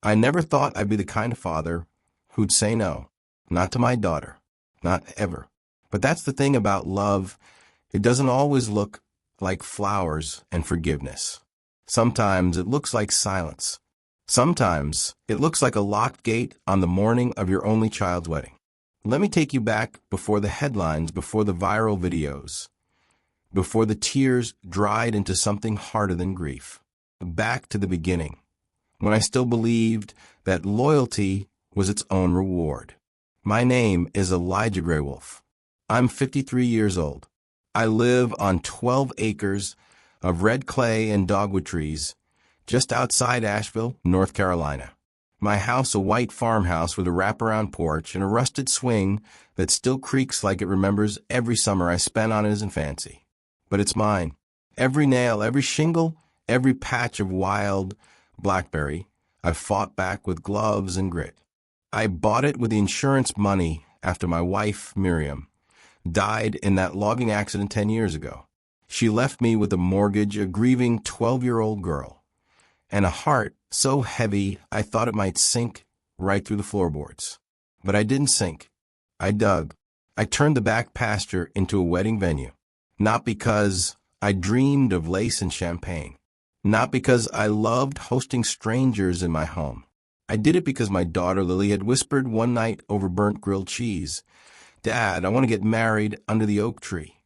I never thought I'd be the kind of father who'd say no, not to my daughter, not ever. But that's the thing about love. It doesn't always look like flowers and forgiveness. Sometimes it looks like silence. Sometimes it looks like a locked gate on the morning of your only child's wedding. Let me take you back before the headlines, before the viral videos, before the tears dried into something harder than grief. Back to the beginning, when I still believed that loyalty was its own reward. My name is Elijah Graywolf. I'm 53 years old. I live on 12 acres of red clay and dogwood trees just outside Asheville, North Carolina. My house, a white farmhouse with a wraparound porch and a rusted swing that still creaks like it remembers every summer I spent on it as infancy. But it's mine. Every nail, every shingle, every patch of wild blackberry, I've fought back with gloves and grit. I bought it with the insurance money after my wife, Miriam, died in that logging accident 10 years ago. She left me with a mortgage, a grieving 12-year-old girl, and a heart so heavy I thought it might sink right through the floorboards. But I didn't sink. I dug. I turned the back pasture into a wedding venue. Not because I dreamed of lace and champagne. Not because I loved hosting strangers in my home. I did it because my daughter Lily had whispered one night over burnt grilled cheese, "Dad, I want to get married under the oak tree,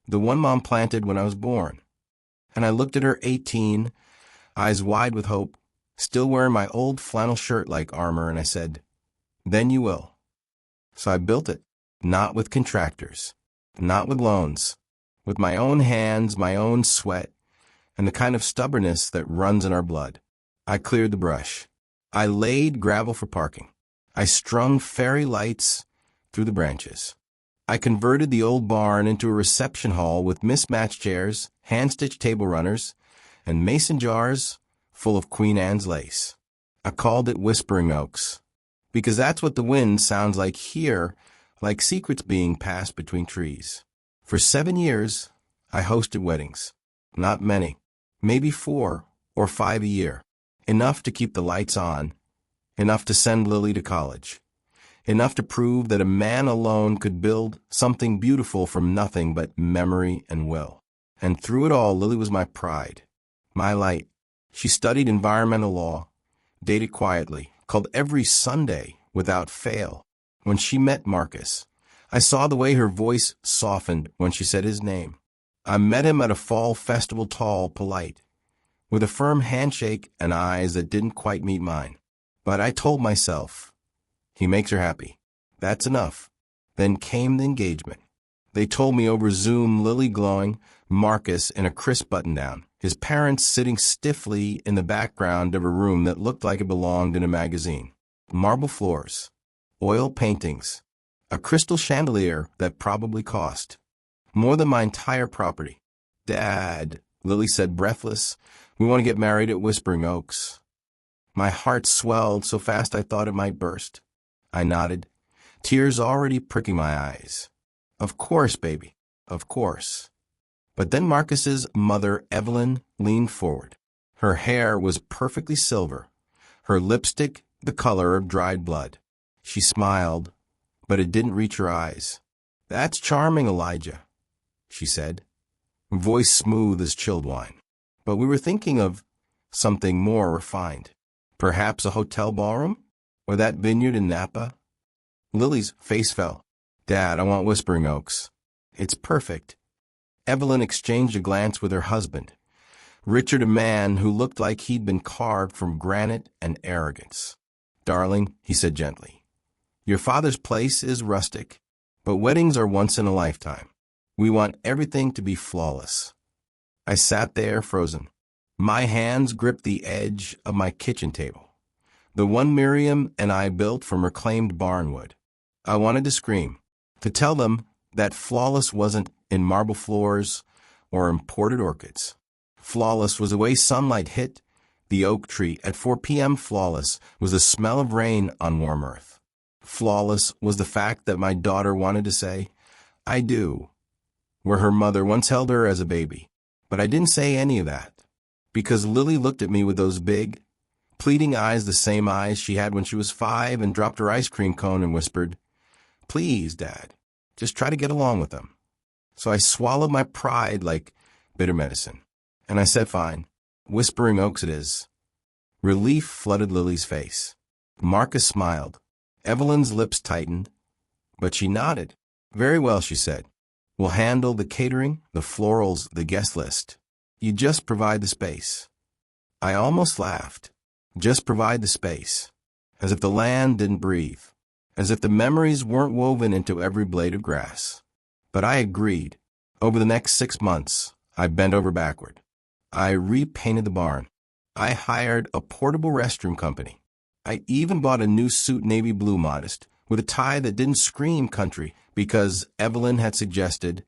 the one Mom planted when I was born." And I looked at her, 18, eyes wide with hope, still wearing my old flannel shirt like armor, and I said, "Then you will." So I built it, not with contractors, not with loans, with my own hands, my own sweat, and the kind of stubbornness that runs in our blood. I cleared the brush. I laid gravel for parking. I strung fairy lights through the branches. I converted the old barn into a reception hall with mismatched chairs, hand-stitched table runners, and mason jars full of Queen Anne's lace. I called it Whispering Oaks, because that's what the wind sounds like here, like secrets being passed between trees. For 7 years, I hosted weddings. Not many, maybe 4 or 5 a year. Enough to keep the lights on, enough to send Lily to college, enough to prove that a man alone could build something beautiful from nothing but memory and will. And through it all, Lily was my pride, my light. She studied environmental law, dated quietly, called every Sunday without fail. When she met Marcus, I saw the way her voice softened when she said his name. I met him at a fall festival, tall, polite, with a firm handshake and eyes that didn't quite meet mine. But I told myself, he makes her happy. That's enough. Then came the engagement. They told me over Zoom, Lily glowing, Marcus in a crisp button-down, his parents sitting stiffly in the background of a room that looked like it belonged in a magazine. Marble floors, oil paintings, a crystal chandelier that probably cost more than my entire property. "Dad," Lily said, breathless, "we want to get married at Whispering Oaks." My heart swelled so fast I thought it might burst. I nodded, tears already pricking my eyes. "Of course, baby, of course." But then Marcus's mother, Evelyn, leaned forward. Her hair was perfectly silver, her lipstick the color of dried blood. She smiled, but it didn't reach her eyes. "That's charming, Elijah," she said, voice smooth as chilled wine. But we were thinking of something more refined. Perhaps a hotel ballroom? Or that vineyard in Napa? Lily's face fell. "Dad, I want Whispering Oaks." "It's perfect." Evelyn exchanged a glance with her husband, Richard, a man who looked like he'd been carved from granite and arrogance. "Darling," he said gently, "your father's place is rustic, but weddings are once in a lifetime. We want everything to be flawless." I sat there frozen. My hands gripped the edge of my kitchen table, the one Miriam and I built from reclaimed barnwood. I wanted to scream, to tell them that flawless wasn't in marble floors or imported orchids. Flawless was the way sunlight hit the oak tree at 4 p.m. Flawless was the smell of rain on warm earth. Flawless was the fact that my daughter wanted to say, "I do," where her mother once held her as a baby. But I didn't say any of that, because Lily looked at me with those big, pleading eyes, the same eyes she had when she was 5, and dropped her ice cream cone and whispered, "Please, Dad, just try to get along with them." So I swallowed my pride like bitter medicine, and I said, "Fine. Whispering Oaks it is." Relief flooded Lily's face. Marcus smiled. Evelyn's lips tightened, but she nodded. "Very well," she said. "We'll handle the catering, the florals, the guest list. You just provide the space." I almost laughed. Just provide the space. As if the land didn't breathe. As if the memories weren't woven into every blade of grass. But I agreed. Over the next 6 months, I bent over backward. I repainted the barn. I hired a portable restroom company. I even bought a new suit, navy blue modest, with a tie that didn't scream country because Evelyn had suggested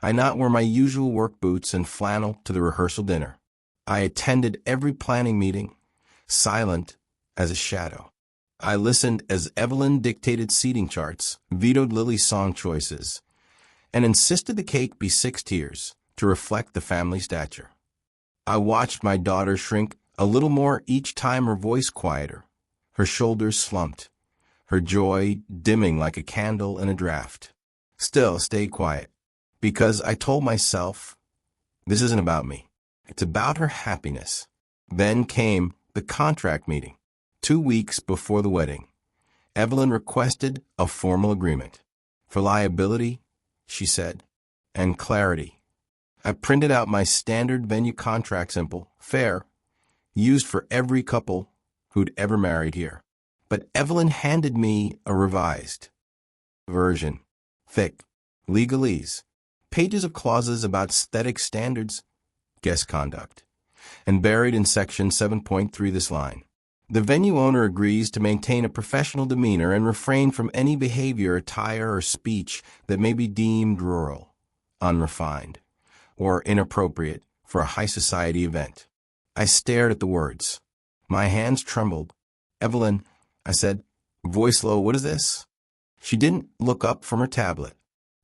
I not wear my usual work boots and flannel to the rehearsal dinner. I attended every planning meeting, silent as a shadow. I listened as Evelyn dictated seating charts, vetoed Lily's song choices, and insisted the cake be 6 tiers to reflect the family stature. I watched my daughter shrink a little more each time, her voice quieter, her shoulders slumped, her joy dimming like a candle in a draft. Still stayed quiet, because I told myself, this isn't about me. It's about her happiness. Then came the contract meeting. 2 weeks before the wedding, Evelyn requested a formal agreement. For liability, she said, and clarity. I printed out my standard venue contract, simple, fair, used for every couple who'd ever married here. But Evelyn handed me a revised version, thick, legalese, pages of clauses about aesthetic standards, guest conduct, and buried in section 7.3 this line. The venue owner agrees to maintain a professional demeanor and refrain from any behavior, attire, or speech that may be deemed rural, unrefined, or inappropriate for a high society event. I stared at the words. My hands trembled. "Evelyn," I said, voice low, "what is this?" She didn't look up from her tablet.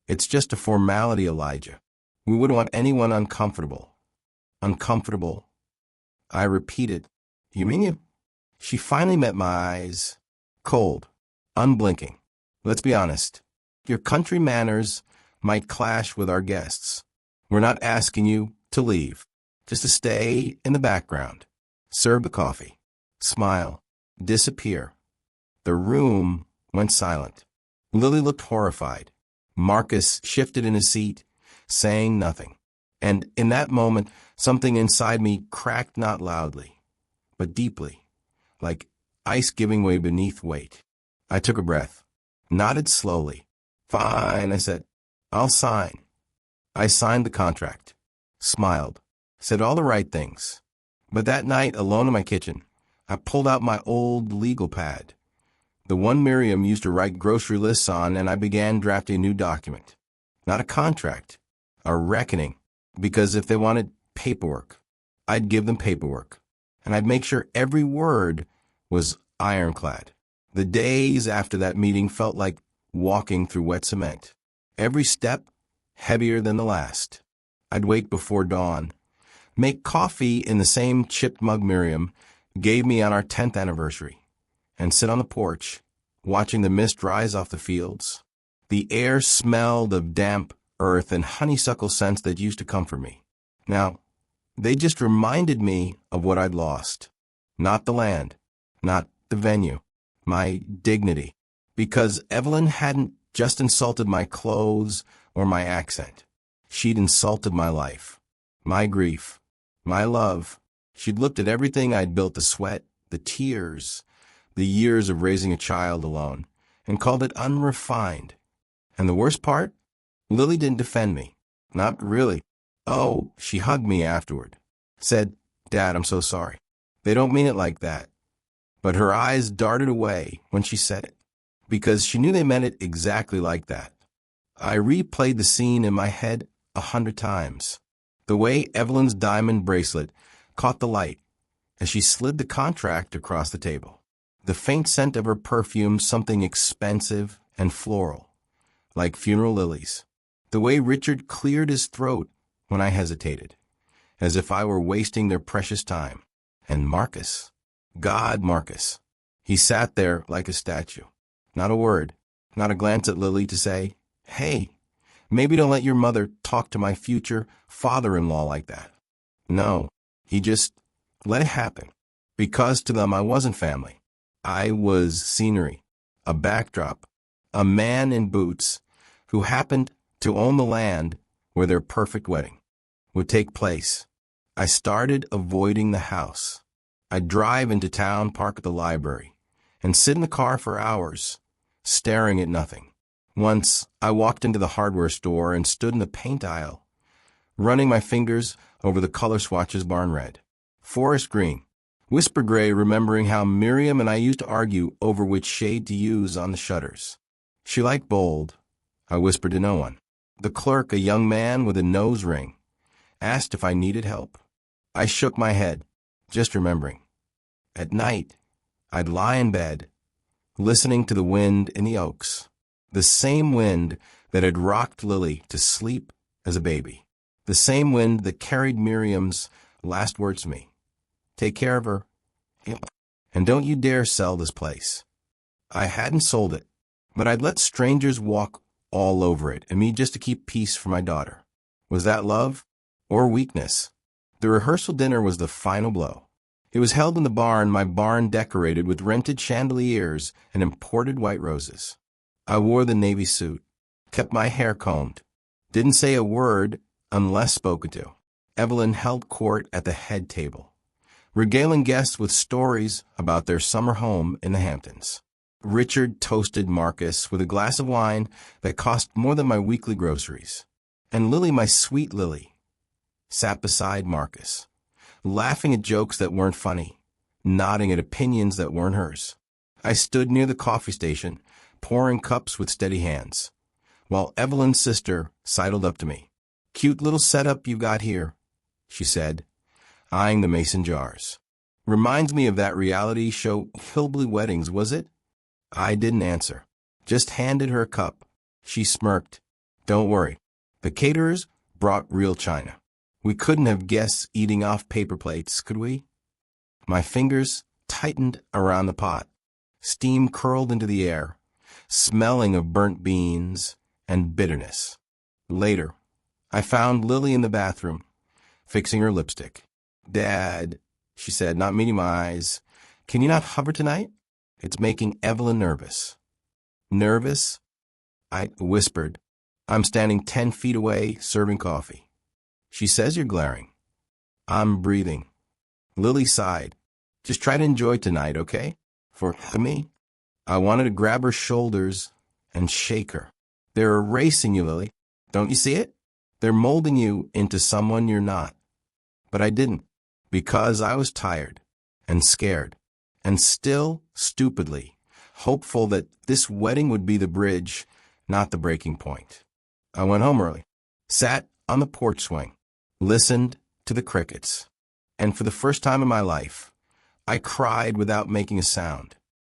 "It's just a formality, Elijah. We wouldn't want anyone uncomfortable." Uncomfortable. I repeated, "You mean you?" She finally met my eyes, cold, unblinking. "Let's be honest. Your country manners might clash with our guests. We're not asking you to leave, just to stay in the background, serve the coffee, smile, disappear." The room went silent. Lily looked horrified. Marcus shifted in his seat, saying nothing. And in that moment, something inside me cracked, not loudly, but deeply, like ice giving way beneath weight. I took a breath, nodded slowly. "Fine," I said. "I'll sign." I signed the contract, smiled, said all the right things. But that night, alone in my kitchen, I pulled out my old legal pad, the one Miriam used to write grocery lists on, and I began drafting a new document. Not a contract, a reckoning. Because if they wanted paperwork, I'd give them paperwork, and I'd make sure every word was ironclad. The days after that meeting felt like walking through wet cement. Every step heavier than the last. I'd wake before dawn, make coffee in the same chipped mug Miriam gave me on our 10th anniversary, and sit on the porch, watching the mist rise off the fields. The air smelled of damp earth and honeysuckle scents that used to comfort me. Now, they just reminded me of what I'd lost. Not the land, not the venue, my dignity. Because Evelyn hadn't just insulted my clothes or my accent. She'd insulted my life, my grief, my love. She'd looked at everything I'd built, the sweat, the tears, the years of raising a child alone, and called it unrefined. And the worst part? Lily didn't defend me. Not really. Oh, she hugged me afterward. Said, "Dad, I'm so sorry. They don't mean it like that." But her eyes darted away when she said it, because she knew they meant it exactly like that. I replayed the scene in my head 100 times. The way Evelyn's diamond bracelet caught the light as she slid the contract across the table. The faint scent of her perfume, something expensive and floral, like funeral lilies. The way Richard cleared his throat when I hesitated, as if I were wasting their precious time. And Marcus, God, Marcus. He sat there like a statue. Not a word, not a glance at Lily to say, "Hey, maybe don't let your mother talk to my future father-in-law like that." No, he just let it happen. Because to them I wasn't family. I was scenery, a backdrop, a man in boots who happened to own the land where their perfect wedding would take place. I started avoiding the house. I'd drive into town, park at the library, and sit in the car for hours, staring at nothing. Once, I walked into the hardware store and stood in the paint aisle, running my fingers over the color swatches barn red. Forest green, whisper gray, remembering how Miriam and I used to argue over which shade to use on the shutters. She liked bold. I whispered to no one. The clerk, a young man with a nose ring, asked if I needed help. I shook my head, just remembering. At night, I'd lie in bed, listening to the wind in the oaks, the same wind that had rocked Lily to sleep as a baby, the same wind that carried Miriam's last words to me. Take care of her, and don't you dare sell this place. I hadn't sold it, but I'd let strangers walk all over it, and me just to keep peace for my daughter. Was that love or weakness? The rehearsal dinner was the final blow. It was held in the barn, my barn decorated with rented chandeliers and imported white roses. I wore the navy suit, kept my hair combed, didn't say a word unless spoken to. Evelyn held court at the head table, regaling guests with stories about their summer home in the Hamptons. Richard toasted Marcus with a glass of wine that cost more than my weekly groceries. And Lily, my sweet Lily, sat beside Marcus, laughing at jokes that weren't funny, nodding at opinions that weren't hers. I stood near the coffee station, pouring cups with steady hands, while Evelyn's sister sidled up to me. "Cute little setup you got here," she said, eyeing the mason jars. "Reminds me of that reality show Hillbilly Weddings, was it?" I didn't answer, just handed her a cup. She smirked. "Don't worry. The caterers brought real china. We couldn't have guests eating off paper plates, could we?" My fingers tightened around the pot. Steam curled into the air, smelling of burnt beans and bitterness. Later, I found Lily in the bathroom, fixing her lipstick. "Dad," she said, not meeting my eyes, "can you not hover tonight? It's making Evelyn nervous." "Nervous?" I whispered. I'm standing 10 feet away, serving coffee. "She says you're glaring." I'm breathing. Lily sighed. "Just try to enjoy tonight, okay? For me?" I wanted to grab her shoulders and shake her. "They're erasing you, Lily. Don't you see it? They're molding you into someone you're not." But I didn't, because I was tired and scared, and still, stupidly, hopeful that this wedding would be the bridge, not the breaking point. I went home early, sat on the porch swing, listened to the crickets, and for the first time in my life, I cried without making a sound.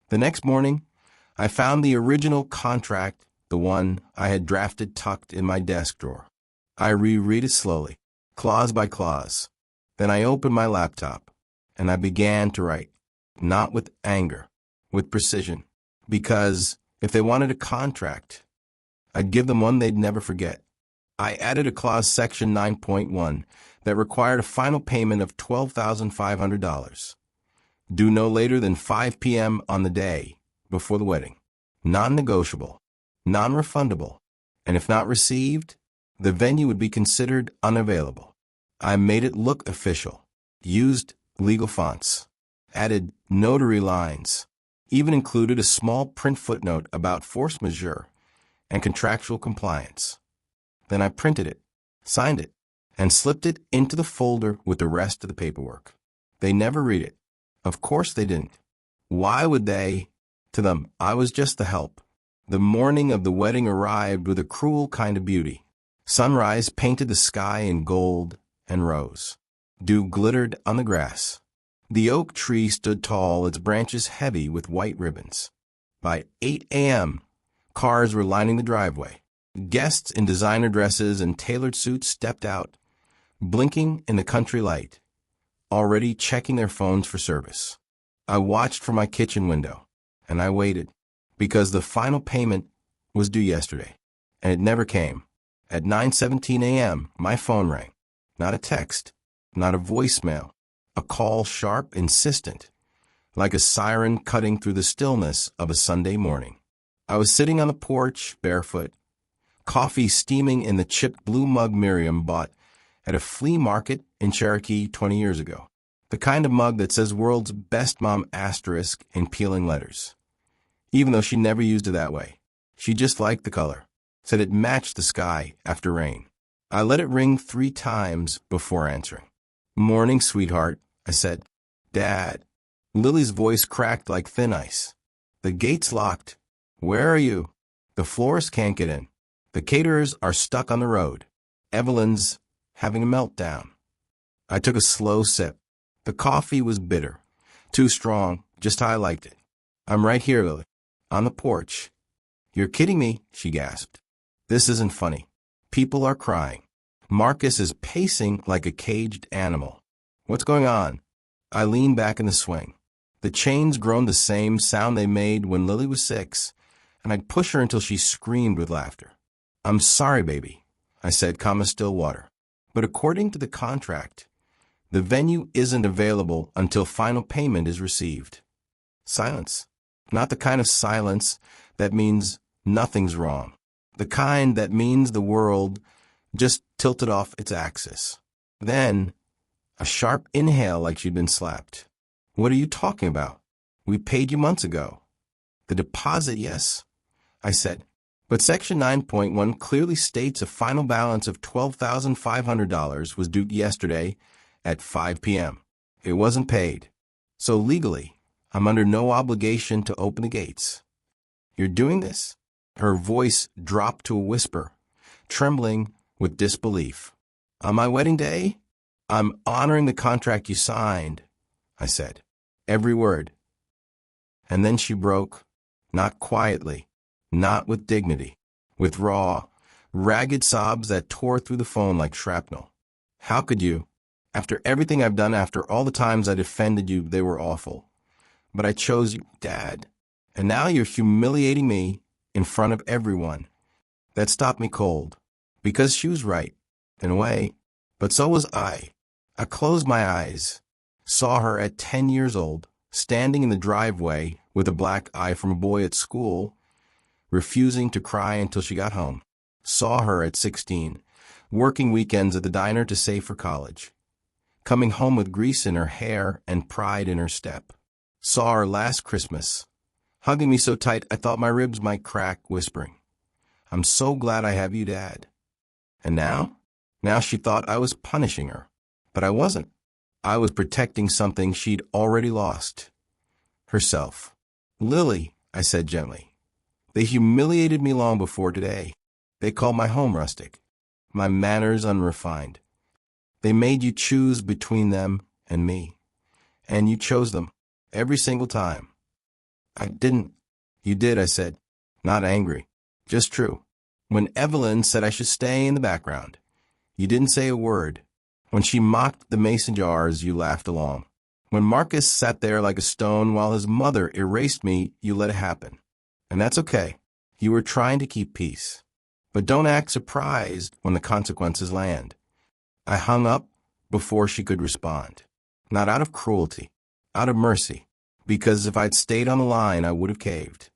The next morning, I found the original contract, the one I had drafted tucked in my desk drawer. I reread it slowly, clause by clause. Then I opened my laptop, and I began to write, not with anger, with precision, because if they wanted a contract, I'd give them one they'd never forget. I added a clause, section 9.1, that required a final payment of $12,500, due no later than 5 p.m. on the day before the wedding, non-negotiable, non-refundable, and if not received, the venue would be considered unavailable. I made it look official, used legal fonts, added notary lines, even included a small print footnote about force majeure and contractual compliance. Then I printed it, signed it, and slipped it into the folder with the rest of the paperwork. They never read it. Of course they didn't. Why would they? To them, I was just the help. The morning of the wedding arrived with a cruel kind of beauty. Sunrise painted the sky in gold and rose. Dew glittered on the grass. The oak tree stood tall, its branches heavy with white ribbons. By 8 a.m., cars were lining the driveway. Guests in designer dresses and tailored suits stepped out, blinking in the country light, already checking their phones for service. I watched from my kitchen window, and I waited, because the final payment was due yesterday, and it never came. At 9:17 a.m., my phone rang. Not a text, not a voicemail, a call sharp, insistent, like a siren cutting through the stillness of a Sunday morning. I was sitting on the porch, barefoot, coffee steaming in the chipped blue mug Miriam bought at a flea market in Cherokee 20 years ago. The kind of mug that says world's best mom asterisk in peeling letters. Even though she never used it that way. She just liked the color, said it matched the sky after rain. I let it ring 3 times before answering. "Morning, sweetheart," I said. "Dad." Lily's voice cracked like thin ice. "The gate's locked. Where are you? The florist can't get in. The caterers are stuck on the road. Evelyn's having a meltdown." I took a slow sip. The coffee was bitter. Too strong, just how I liked it. "I'm right here, Lily. On the porch." "You're kidding me," she gasped. "This isn't funny. People are crying. Marcus is pacing like a caged animal. What's going on?" I leaned back in the swing. The chains groaned the same sound they made when Lily was 6, and I'd push her until she screamed with laughter. "I'm sorry, baby," I said, calm as still water. "But according to the contract, the venue isn't available until final payment is received." Silence. Not the kind of silence that means nothing's wrong. The kind that means the world just tilted off its axis. Then, a sharp inhale like she'd been slapped. "What are you talking about? We paid you months ago." "The deposit, yes," I said. "But Section 9.1 clearly states a final balance of $12,500 was due yesterday at 5 p.m. It wasn't paid. So legally, I'm under no obligation to open the gates. You're doing this?" Her voice dropped to a whisper, trembling with disbelief. "On my wedding day? I'm honoring the contract you signed," I said. Every word. And then she broke, not quietly, not with dignity, with raw, ragged sobs that tore through the phone like shrapnel. "How could you? After everything I've done, after all the times I defended you, they were awful. But I chose you, Dad. And now you're humiliating me in front of everyone." That stopped me cold. Because she was right, in a way. But so was I. I closed my eyes, saw her at 10 years old, standing in the driveway with a black eye from a boy at school, refusing to cry until she got home. Saw her at 16, working weekends at the diner to save for college. Coming home with grease in her hair and pride in her step. Saw her last Christmas, hugging me so tight I thought my ribs might crack, whispering, "I'm so glad I have you, Dad." And now? Now she thought I was punishing her. But I wasn't. I was protecting something she'd already lost. Herself. "Lily," I said gently, "they humiliated me long before today. They called my home rustic, my manners unrefined. They made you choose between them and me. And you chose them, every single time." "I didn't." "You did," I said, not angry, just true. "When Evelyn said I should stay in the background, you didn't say a word. When she mocked the mason jars, you laughed along. When Marcus sat there like a stone while his mother erased me, you let it happen. And that's okay. You were trying to keep peace. But don't act surprised when the consequences land." I hung up before she could respond. Not out of cruelty, out of mercy. Because if I'd stayed on the line, I would have caved.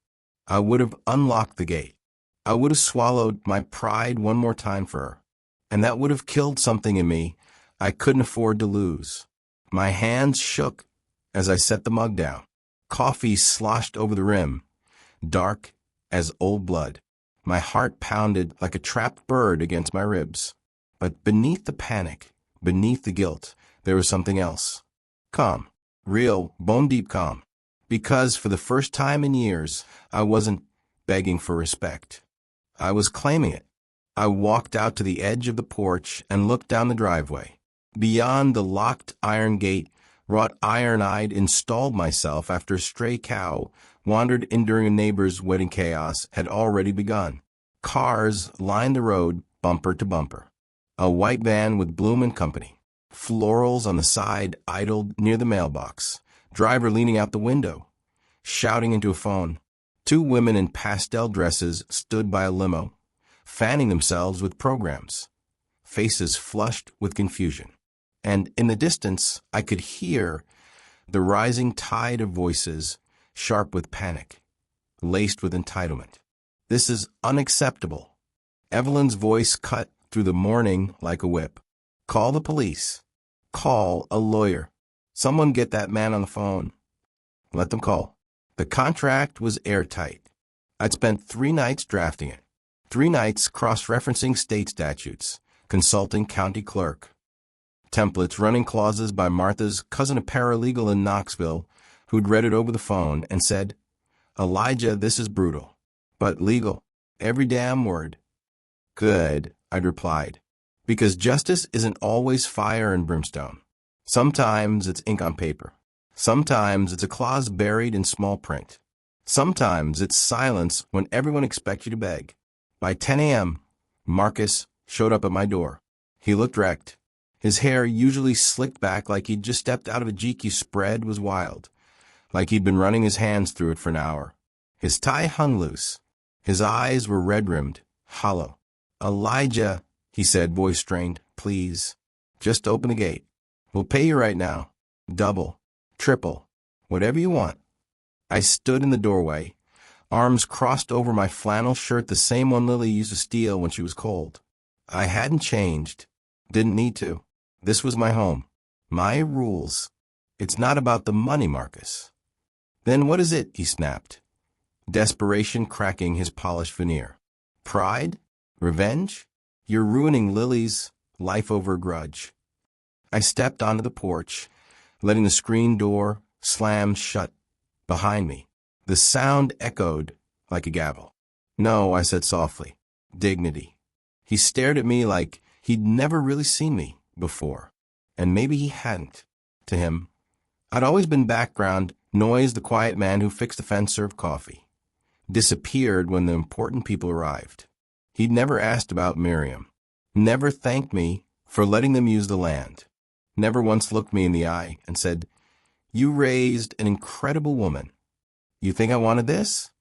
I would have unlocked the gate. I would have swallowed my pride one more time for her. And that would have killed something in me I couldn't afford to lose. My hands shook as I set the mug down. Coffee sloshed over the rim, dark as old blood. My heart pounded like a trapped bird against my ribs. But beneath the panic, beneath the guilt, there was something else. Calm. Real, bone-deep calm. Because for the first time in years, I wasn't begging for respect. I was claiming it. I walked out to the edge of the porch and looked down the driveway. Beyond the locked iron gate, wrought iron I'd installed myself after a stray cow wandered in during a neighbor's wedding chaos had already begun. Cars lined the road bumper to bumper. A white van with Bloom and Company. Florals on the side idled near the mailbox. Driver leaning out the window, shouting into a phone. Two women in pastel dresses stood by a limo, fanning themselves with programs, faces flushed with confusion. And in the distance, I could hear the rising tide of voices, sharp with panic, laced with entitlement. This is unacceptable. Evelyn's voice cut through the morning like a whip. Call the police. Call a lawyer. Someone get that man on the phone. Let them call. The contract was airtight. I'd spent 3 nights drafting it. 3 nights cross-referencing state statutes, consulting county clerk. Templates running clauses by Martha's cousin, a paralegal in Knoxville, who'd read it over the phone and said, "Elijah, this is brutal, but legal. Every damn word." "Good," I'd replied, because justice isn't always fire and brimstone. Sometimes it's ink on paper. Sometimes it's a clause buried in small print. Sometimes it's silence when everyone expects you to beg. By 10 a.m., Marcus showed up at my door. He looked wrecked. His hair, usually slicked back like he'd just stepped out of a GQ spread, was wild, like he'd been running his hands through it for an hour. His tie hung loose. His eyes were red-rimmed, hollow. "Elijah," he said, voice strained, "please, just open the gate. We'll pay you right now. Double. Triple, whatever you want." I stood in the doorway, arms crossed over my flannel shirt, the same one Lily used to steal when she was cold. I hadn't changed. Didn't need to. This was my home. My rules. "It's not about the money, Marcus." "Then what is it?" he snapped, desperation cracking his polished veneer. "Pride? Revenge? You're ruining Lily's life over a grudge." I stepped onto the porch, letting the screen door slam shut behind me. The sound echoed like a gavel. "No," I said softly. "Dignity." He stared at me like he'd never really seen me before. And maybe he hadn't. To him, I'd always been background noise, the quiet man who fixed the fence, served coffee, disappeared when the important people arrived. He'd never asked about Miriam, never thanked me for letting them use the land, never once looked me in the eye and said, "You raised an incredible woman. You think I wanted this?"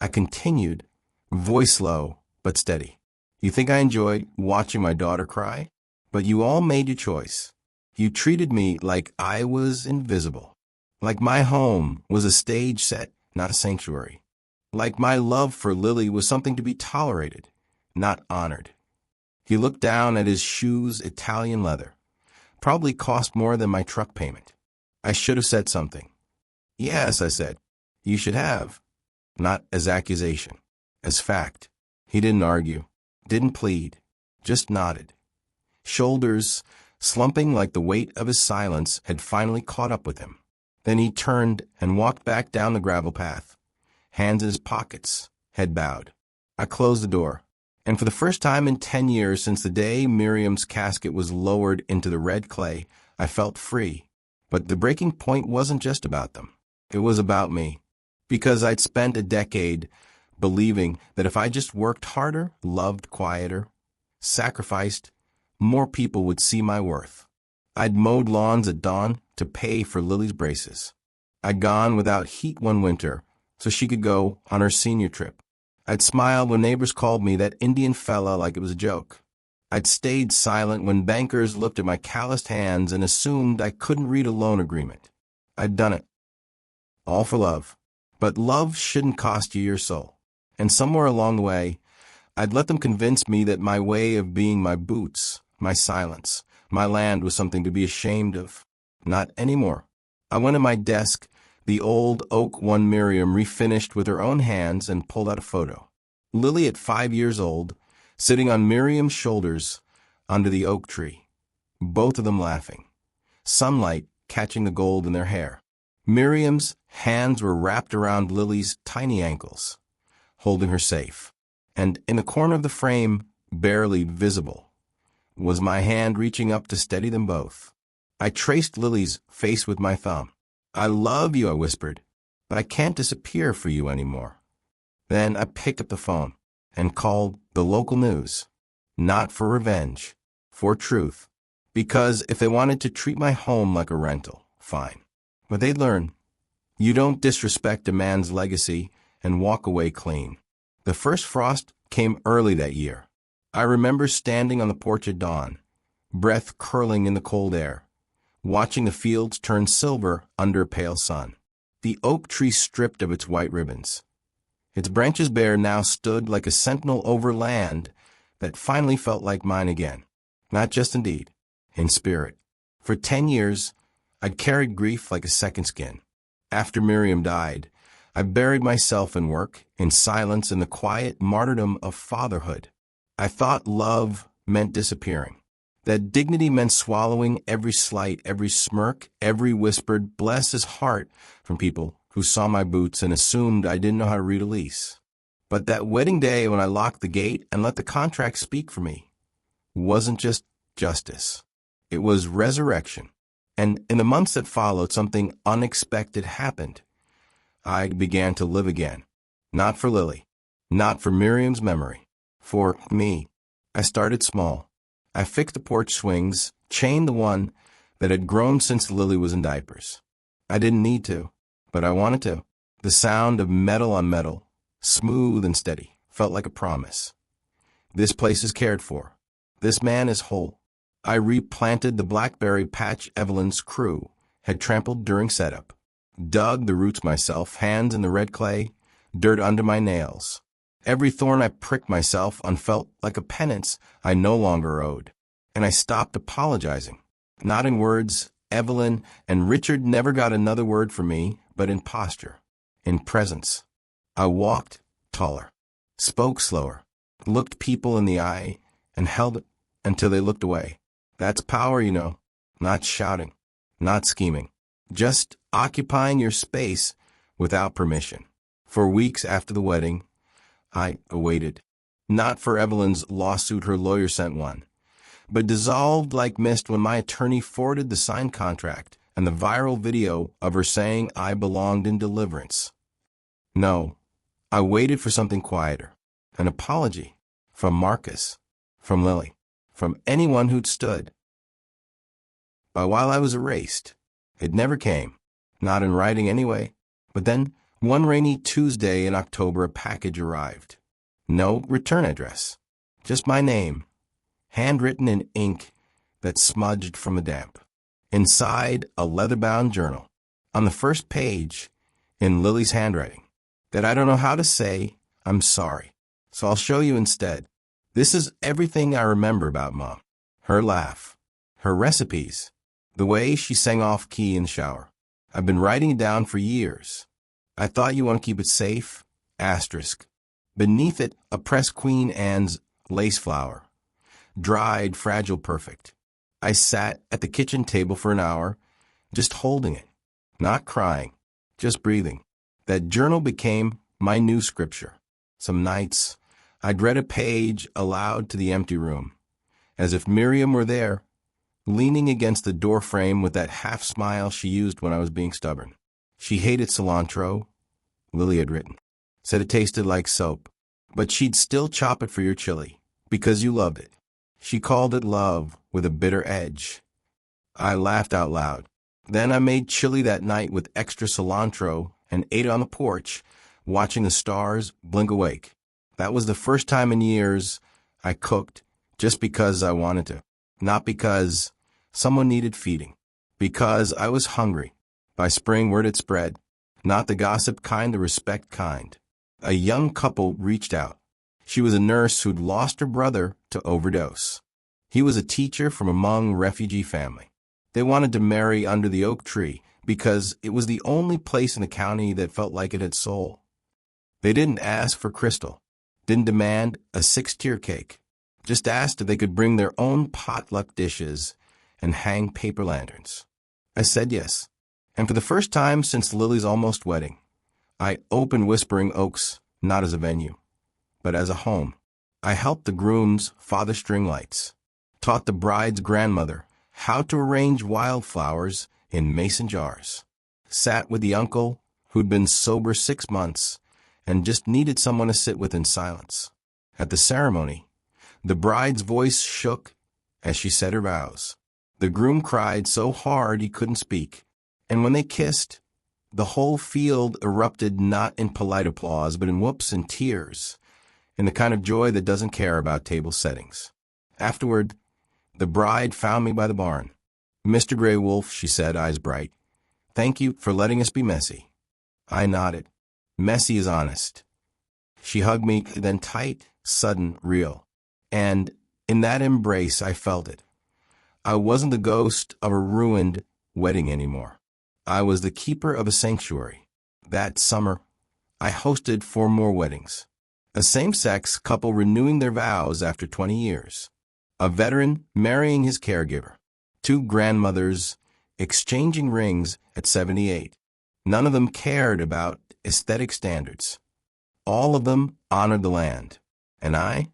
I continued, voice low but steady. "You think I enjoyed watching my daughter cry? But you all made your choice. You treated me like I was invisible, like my home was a stage set, not a sanctuary, like my love for Lily was something to be tolerated, not honored." He looked down at his shoes, Italian leather. Probably cost more than my truck payment. I should have said something. "Yes," I said. "You should have." Not as accusation, as fact. He didn't argue, didn't plead, just nodded. Shoulders slumping like the weight of his silence had finally caught up with him. Then he turned and walked back down the gravel path, hands in his pockets, head bowed. I closed the door, and for the first time in 10 years since the day Miriam's casket was lowered into the red clay, I felt free. But the breaking point wasn't just about them. It was about me. Because I'd spent a decade believing that if I just worked harder, loved quieter, sacrificed, more people would see my worth. I'd mowed lawns at dawn to pay for Lily's braces. I'd gone without heat one winter so she could go on her senior trip. I'd smiled when neighbors called me that Indian fella like it was a joke. I'd stayed silent when bankers looked at my calloused hands and assumed I couldn't read a loan agreement. I'd done it. All for love. But love shouldn't cost you your soul. And somewhere along the way, I'd let them convince me that my way of being my boots, my silence, my land was something to be ashamed of. Not anymore. I went to my desk, the old oak one Miriam refinished with her own hands, and pulled out a photo. Lily at 5 years old, sitting on Miriam's shoulders under the oak tree, both of them laughing, sunlight catching the gold in their hair. Miriam's hands were wrapped around Lily's tiny ankles, holding her safe. And in the corner of the frame, barely visible, was my hand reaching up to steady them both. I traced Lily's face with my thumb. "I love you," I whispered, "but I can't disappear for you anymore." Then I picked up the phone and called the local news, not for revenge, for truth. Because if they wanted to treat my home like a rental, fine. But they'd learn You don't disrespect a man's legacy and walk away clean. The first frost came early that year. I remember standing on the porch at dawn, breath curling in the cold air, watching the fields turn silver under a pale sun. The oak tree stripped of its white ribbons. Its branches bare now stood like a sentinel over land that finally felt like mine again. Not just in deed, in spirit. For 10 years, I'd carried grief like a second skin. After Miriam died, I buried myself in work, in silence, in the quiet martyrdom of fatherhood. I thought love meant disappearing, that dignity meant swallowing every slight, every smirk, every whispered "bless his heart" from people who saw my boots and assumed I didn't know how to read a lease. But that wedding day when I locked the gate and let the contract speak for me wasn't just justice. It was resurrection. And in the months that followed, something unexpected happened. I began to live again. Not for Lily. Not for Miriam's memory. For me. I started small. I fixed the porch swings, chained the one that had grown since Lily was in diapers. I didn't need to, but I wanted to. The sound of metal on metal, smooth and steady, felt like a promise. This place is cared for. This man is whole. I replanted the blackberry patch Evelyn's crew had trampled during setup, dug the roots myself, hands in the red clay, dirt under my nails. Every thorn I pricked myself on felt like a penance I no longer owed. And I stopped apologizing. Not in words. Evelyn and Richard never got another word from me, but in posture, in presence. I walked taller, spoke slower, looked people in the eye, and held it until they looked away. That's power, you know. Not shouting, not scheming. Just occupying your space without permission. For weeks after the wedding, I awaited. Not for Evelyn's lawsuit, her lawyer sent one, but dissolved like mist when my attorney forwarded the signed contract and the viral video of her saying I belonged in deliverance. No, I waited for something quieter. An apology. From Marcus. From Lily. From anyone who'd stood. But while I was erased, it never came. Not in writing anyway. But then, one rainy Tuesday in October, a package arrived. No return address. Just my name, handwritten in ink that smudged from the damp. Inside, a leather-bound journal. On the first page, in Lily's handwriting, that I don't know how to say, "I'm sorry." So I'll show you instead. This is everything I remember about Mom. Her laugh, her recipes, the way she sang off-key in the shower. I've been writing it down for years. I thought you want to keep it safe, asterisk. Beneath it, a pressed Queen Anne's lace flower. Dried, fragile, perfect. I sat at the kitchen table for an hour, just holding it. Not crying, just breathing. That journal became my new scripture. Some nights, I'd read a page aloud to the empty room, as if Miriam were there, leaning against the doorframe with that half-smile she used when I was being stubborn. She hated cilantro, Lily had written. Said it tasted like soap, but she'd still chop it for your chili, because you loved it. She called it love with a bitter edge. I laughed out loud. Then I made chili that night with extra cilantro and ate it on the porch, watching the stars blink awake. That was the first time in years I cooked just because I wanted to, not because someone needed feeding, because I was hungry. By spring, word had spread, not the gossip kind, the respect kind. A young couple reached out. She was a nurse who'd lost her brother to overdose. He was a teacher from among refugee family. They wanted to marry under the oak tree because it was the only place in the county that felt like it had soul. They didn't ask for crystal, didn't demand a 6-tier cake, just asked if they could bring their own potluck dishes and hang paper lanterns. I said yes, and for the first time since Lily's almost wedding, I opened Whispering Oaks not as a venue, but as a home. I helped the groom's father string lights, taught the bride's grandmother how to arrange wildflowers in mason jars, sat with the uncle who'd been sober 6 months and just needed someone to sit with in silence. At the ceremony, the bride's voice shook as she said her vows. The groom cried so hard he couldn't speak, and when they kissed, The whole field erupted not in polite applause, but in whoops and tears, in the kind of joy that doesn't care about table settings. Afterward, the bride found me by the barn. "Mr. Grey Wolf," she said, eyes bright, "thank you for letting us be messy." I nodded. Messy is honest. She hugged me, then tight, sudden, real. And in that embrace, I felt it. I wasn't the ghost of a ruined wedding anymore. I was the keeper of a sanctuary. That summer, I hosted 4 more weddings. A same-sex couple renewing their vows after 20 years. A veteran marrying his caregiver. 2 grandmothers exchanging rings at 78. None of them cared about aesthetic standards. All of them honored the land. And I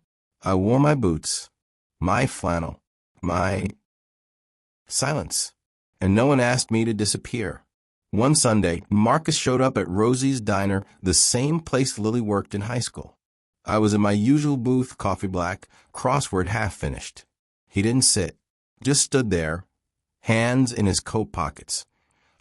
wore my boots, my flannel, my silence. And no one asked me to disappear. One Sunday, Marcus showed up at Rosie's Diner, the same place Lily worked in high school. I was in my usual booth, coffee black, crossword half finished. He didn't sit, just stood there, hands in his coat pockets,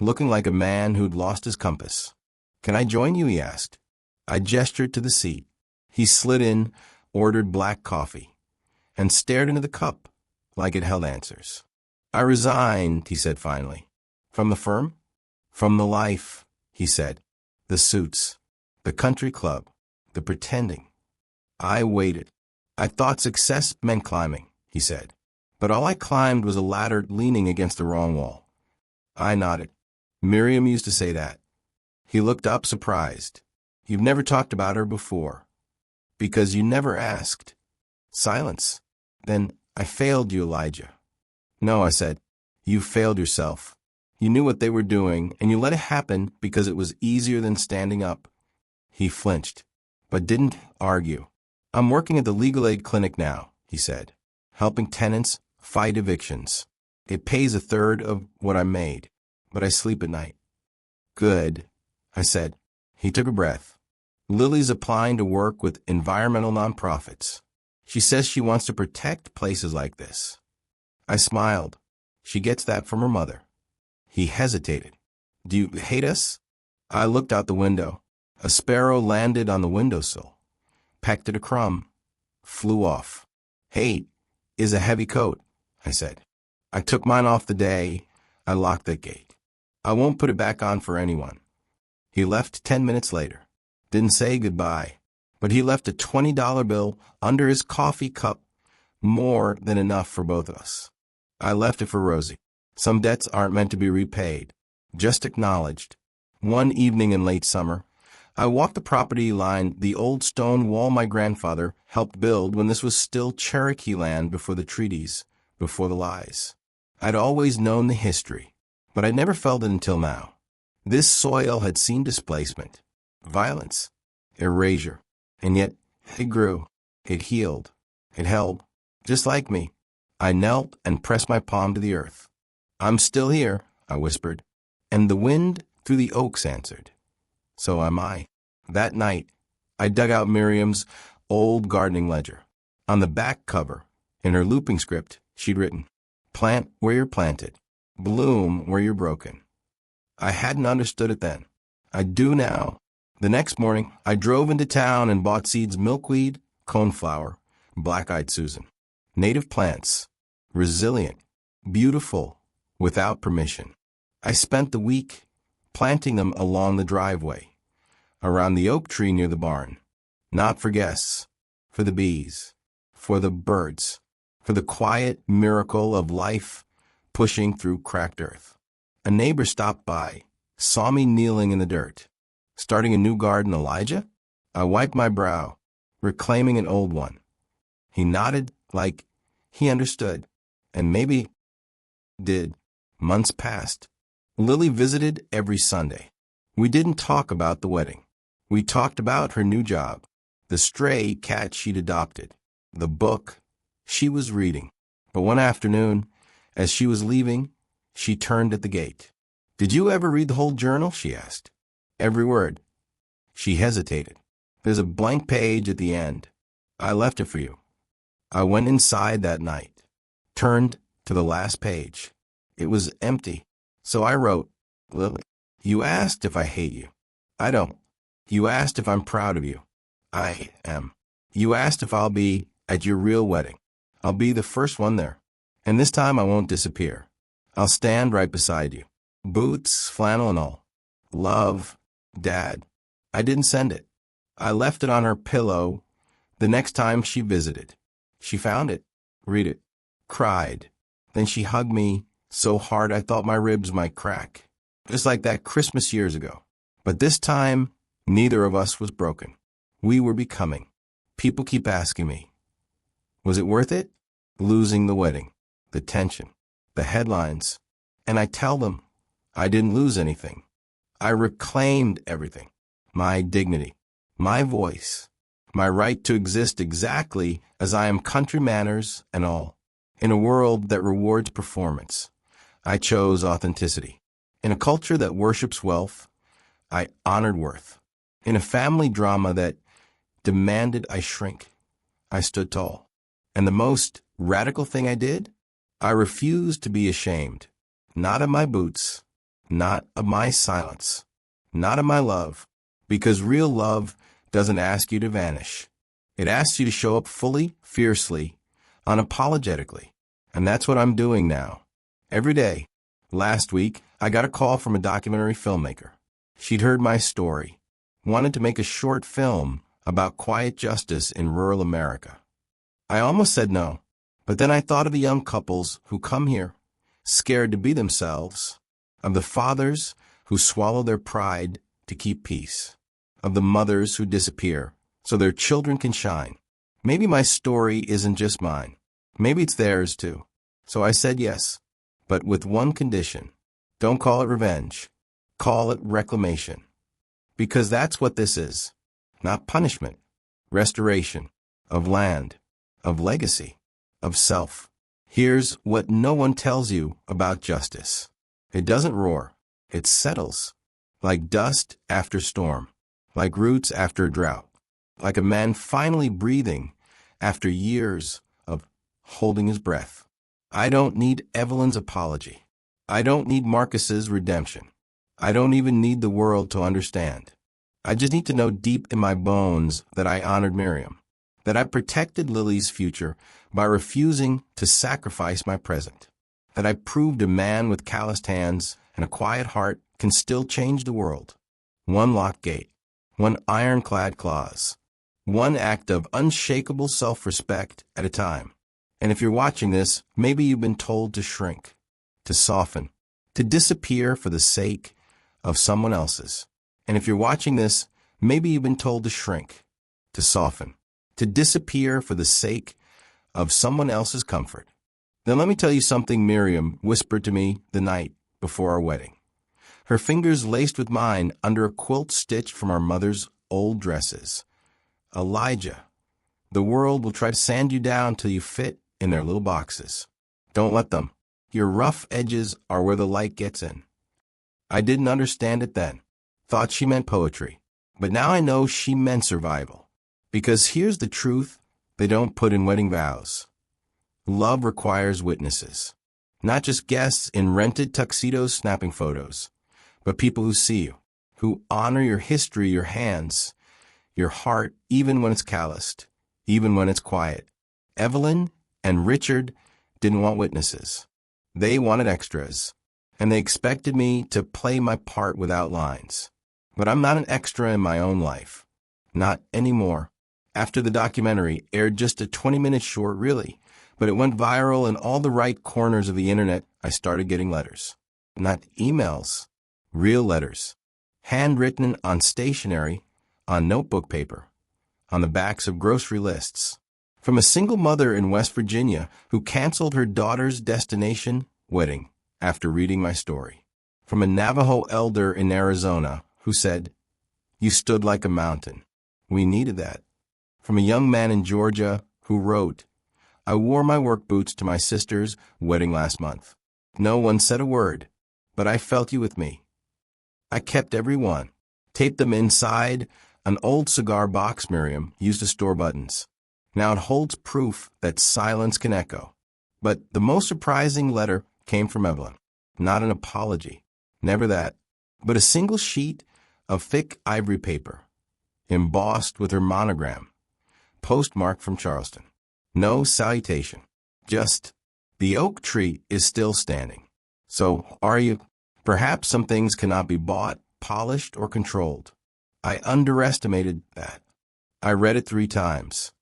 looking like a man who'd lost his compass. "Can I join you?" he asked. I gestured to the seat. He slid in, ordered black coffee, and stared into the cup like it held answers. "I resigned," he said finally. "From the firm?" "From the life," he said. "The suits, the country club, the pretending." I waited. "I thought success meant climbing," he said. "But all I climbed was a ladder leaning against the wrong wall." I nodded. "Miriam used to say that." He looked up, surprised. "You've never talked about her before." "Because you never asked." Silence. "Then I failed you, Elijah." "No," I said. "You failed yourself. You knew what they were doing, and you let it happen because it was easier than standing up." He flinched, but didn't argue. "I'm working at the legal aid clinic now," he said, "helping tenants fight evictions. It pays 1/3 of what I made, but I sleep at night." "Good," I said. He took a breath. "Lily's applying to work with environmental nonprofits. She says she wants to protect places like this." I smiled. "She gets that from her mother." He hesitated. "Do you hate us?" I looked out the window. A sparrow landed on the windowsill, pecked at a crumb, flew off. "Hate is a heavy coat," I said. "I took mine off the day I locked that gate. I won't put it back on for anyone." He left 10 minutes later. Didn't say goodbye, but he left a $20 bill under his coffee cup, more than enough for both of us. I left it for Rosie. Some debts aren't meant to be repaid, just acknowledged. One evening in late summer, I walked the property line, the old stone wall my grandfather helped build when this was still Cherokee land before the treaties, before the lies. I'd always known the history, but I'd never felt it until now. This soil had seen displacement, violence, erasure, and yet it grew, it healed, it held, just like me. I knelt and pressed my palm to the earth. "I'm still here," I whispered, and the wind through the oaks answered. "So am I." That night, I dug out Miriam's old gardening ledger. On the back cover, in her looping script, she'd written, "Plant where you're planted, bloom where you're broken." I hadn't understood it then. I do now. The next morning, I drove into town and bought seeds: milkweed, coneflower, black-eyed Susan. Native plants, resilient, beautiful, without permission. I spent the week planting them along the driveway, around the oak tree near the barn. Not for guests, for the bees, for the birds, for the quiet miracle of life pushing through cracked earth. A neighbor stopped by, saw me kneeling in the dirt. "Starting a new garden, Elijah?" I wiped my brow, reclaiming an old one. He nodded like he understood, and maybe did. Months passed. Lily visited every Sunday. We didn't talk about the wedding. We talked about her new job, the stray cat she'd adopted, the book she was reading. But one afternoon, as she was leaving, she turned at the gate. "Did you ever read the whole journal?" she asked. "Every word." She hesitated. "There's a blank page at the end. I left it for you." I went inside that night, turned to the last page. It was empty. So I wrote, "Lily, You asked if I hate you. I don't. You asked if I'm proud of you. I am. You asked if I'll be at your real wedding. I'll be the first one there. And this time I won't disappear. I'll stand right beside you. Boots, flannel and all. Love, Dad. I didn't send it. I left it on her pillow the next time she visited. She found it. Read it. Cried. Then she hugged me so hard I thought my ribs might crack. Just like that Christmas years ago. But this time, neither of us was broken. We were becoming. People keep asking me, was it worth it? Losing the wedding, the tension, the headlines. And I tell them, I didn't lose anything. I reclaimed everything. My dignity, my voice, my right to exist exactly as I am, country manners and all. In a world that rewards performance, I chose authenticity. In a culture that worships wealth, I honored worth. In a family drama that demanded I shrink, I stood tall. And the most radical thing I did, I refused to be ashamed. Not of my boots, not of my silence, not of my love, because real love doesn't ask you to vanish. It asks you to show up fully, fiercely, unapologetically. And that's what I'm doing now. Every day. Last week, I got a call from a documentary filmmaker. She'd heard my story, wanted to make a short film about quiet justice in rural America. I almost said no, but then I thought of the young couples who come here, scared to be themselves, of the fathers who swallow their pride to keep peace, of the mothers who disappear so their children can shine. Maybe my story isn't just mine. Maybe it's theirs too. So I said yes, but with one condition. Don't call it revenge. Call it reclamation. Because that's what this is. Not punishment. Restoration. Of land. Of legacy. Of self. Here's what no one tells you about justice. It doesn't roar. It settles. Like dust after storm. Like roots after a drought. Like a man finally breathing after years of holding his breath. I don't need Evelyn's apology. I don't need Marcus's redemption. I don't even need the world to understand. I just need to know deep in my bones that I honored Miriam, that I protected Lily's future by refusing to sacrifice my present, that I proved a man with calloused hands and a quiet heart can still change the world. One locked gate, one ironclad clause, one act of unshakable self-respect at a time. And if you're watching this, maybe you've been told to shrink, to soften, to disappear for the sake of someone else's. And if you're watching this, maybe you've been told to shrink, to soften, to disappear for the sake of someone else's comfort. Then let me tell you something Miriam whispered to me the night before our wedding. Her fingers laced with mine under a quilt stitched from our mother's old dresses. Elijah, the world will try to sand you down till you fit in their little boxes. Don't let them. Your rough edges are where the light gets in. I didn't understand it then. Thought she meant poetry. But now I know she meant survival. Because here's the truth they don't put in wedding vows. Love requires witnesses. Not just guests in rented tuxedos snapping photos, but people who see you, who honor your history, your hands, your heart, even when it's calloused, even when it's quiet. Evelyn and Richard didn't want witnesses. They wanted extras, and they expected me to play my part without lines. But I'm not an extra in my own life. Not anymore. After the documentary aired just a 20-minute short, really, but it went viral in all the right corners of the internet, I started getting letters. Not emails, real letters. Handwritten on stationery, on notebook paper, on the backs of grocery lists. From a single mother in West Virginia who canceled her daughter's destination wedding after reading my story. From a Navajo elder in Arizona who said, "You stood like a mountain. We needed that." From a young man in Georgia who wrote, "I wore my work boots to my sister's wedding last month. No one said a word, but I felt you with me. I kept every one, taped them inside an old cigar box Miriam used to store buttons. Now it holds proof that silence can echo." But the most surprising letter came from Evelyn. Not an apology. Never that. but a single sheet of thick ivory paper, embossed with her monogram, postmarked from Charleston. No salutation, just, "The oak tree is still standing. So are you? Perhaps some things cannot be bought, polished, or controlled." I underestimated that. I read it 3 times.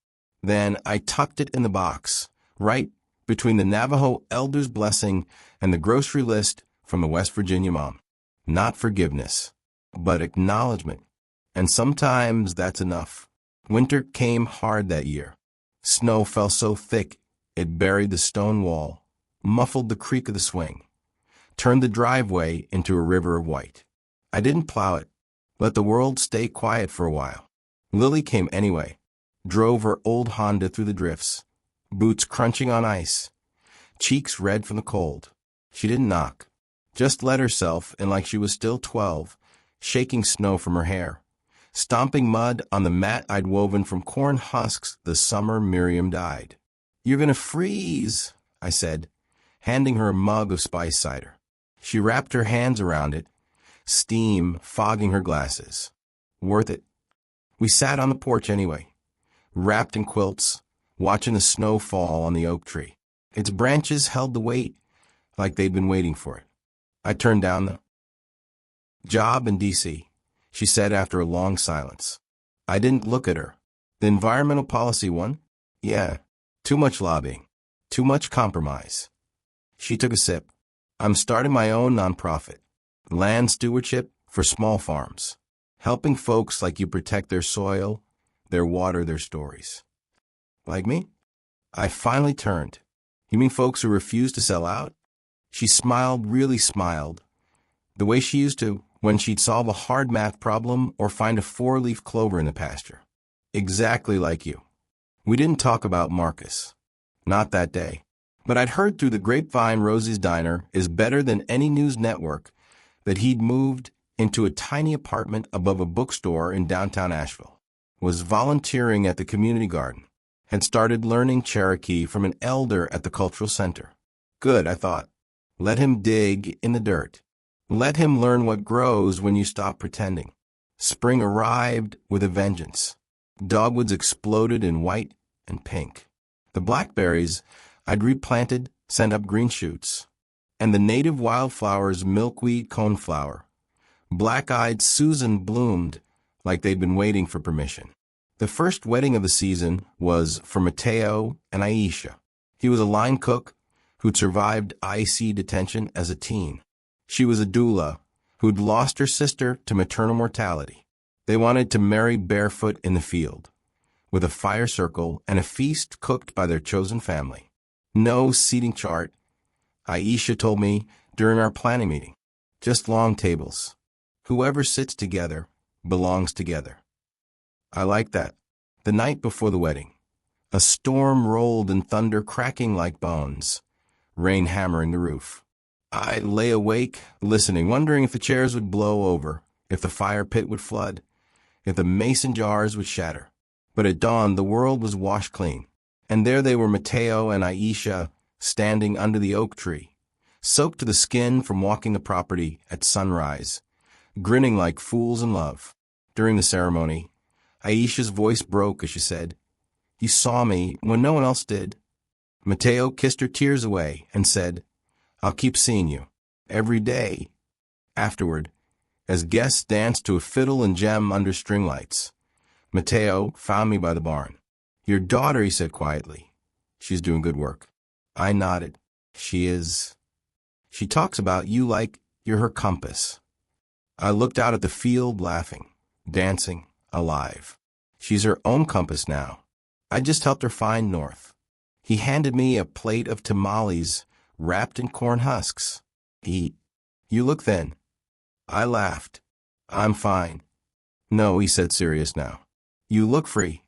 Then I tucked it in the box, right between the Navajo elder's blessing and the grocery list from the West Virginia mom. Not forgiveness, but acknowledgement. And sometimes that's enough. Winter came hard that year. Snow fell so thick it buried the stone wall, muffled the creak of the swing, turned the driveway into a river of white. I didn't plow it. Let the world stay quiet for a while. Lily came anyway, drove her old Honda through the drifts, boots crunching on ice, cheeks red from the cold. She didn't knock, just let herself in like she was still 12, shaking snow from her hair, stomping mud on the mat I'd woven from corn husks the summer Miriam died. "You're gonna freeze," I said, handing her a mug of spice cider. She wrapped her hands around it, steam fogging her glasses. Worth it. We sat on the porch anyway, wrapped in quilts, watching the snow fall on the oak tree. Its branches held the weight like they'd been waiting for it. I turned down the job in D.C., she said after a long silence. I didn't look at her. The environmental policy one? Yeah, too much lobbying, too much compromise. She took a sip. "I'm starting my own nonprofit. Land stewardship for small farms, helping folks like you protect their soil, their water, their stories." Like me? I finally turned. "You mean folks who refuse to sell out?" She smiled, really smiled, the way she used to when she'd solve a hard math problem or find a 4-leaf clover in the pasture. Exactly like you. We didn't talk about Marcus. Not that day. But I'd heard through the grapevine Rosie's Diner is better than any news network that he'd moved into a tiny apartment above a bookstore in downtown Asheville, was volunteering at the community garden, had started learning Cherokee from an elder at the cultural center. Good, I thought. Let him dig in the dirt. Let him learn what grows when you stop pretending. Spring arrived with a vengeance. Dogwoods exploded in white and pink. The blackberries I'd replanted sent up green shoots, and the native wildflowers, milkweed, coneflower, black-eyed Susan bloomed like they'd been waiting for permission. The first wedding of the season was for Mateo and Aisha. He was a line cook who'd survived IC detention as a teen. She was a doula who'd lost her sister to maternal mortality. They wanted to marry barefoot in the field, with a fire circle and a feast cooked by their chosen family. No seating chart, Aisha told me during our planning meeting. Just long tables. Whoever sits together belongs together. I liked that. The night before the wedding, a storm rolled and thunder cracking like bones, rain hammering the roof. I lay awake, listening, wondering if the chairs would blow over, if the fire pit would flood, if the mason jars would shatter. But at dawn, the world was washed clean, and there they were, Mateo and Aisha, standing under the oak tree, soaked to the skin from walking the property at sunrise, grinning like fools in love. During the ceremony, Aisha's voice broke as she said, "You saw me when no one else did." Mateo kissed her tears away and said, "I'll keep seeing you, every day." Afterward, as guests danced to a fiddle and gem under string lights, Mateo found me by the barn. "Your daughter," he said quietly. "She's doing good work." I nodded. "She is. She talks about you like you're her compass." I looked out at the field, laughing, dancing, alive. She's her own compass now. I just helped her find north. He handed me a plate of tamales wrapped in corn husks. "Eat. You look thin." I laughed. "I'm fine." "No," he said, serious now. "You look free."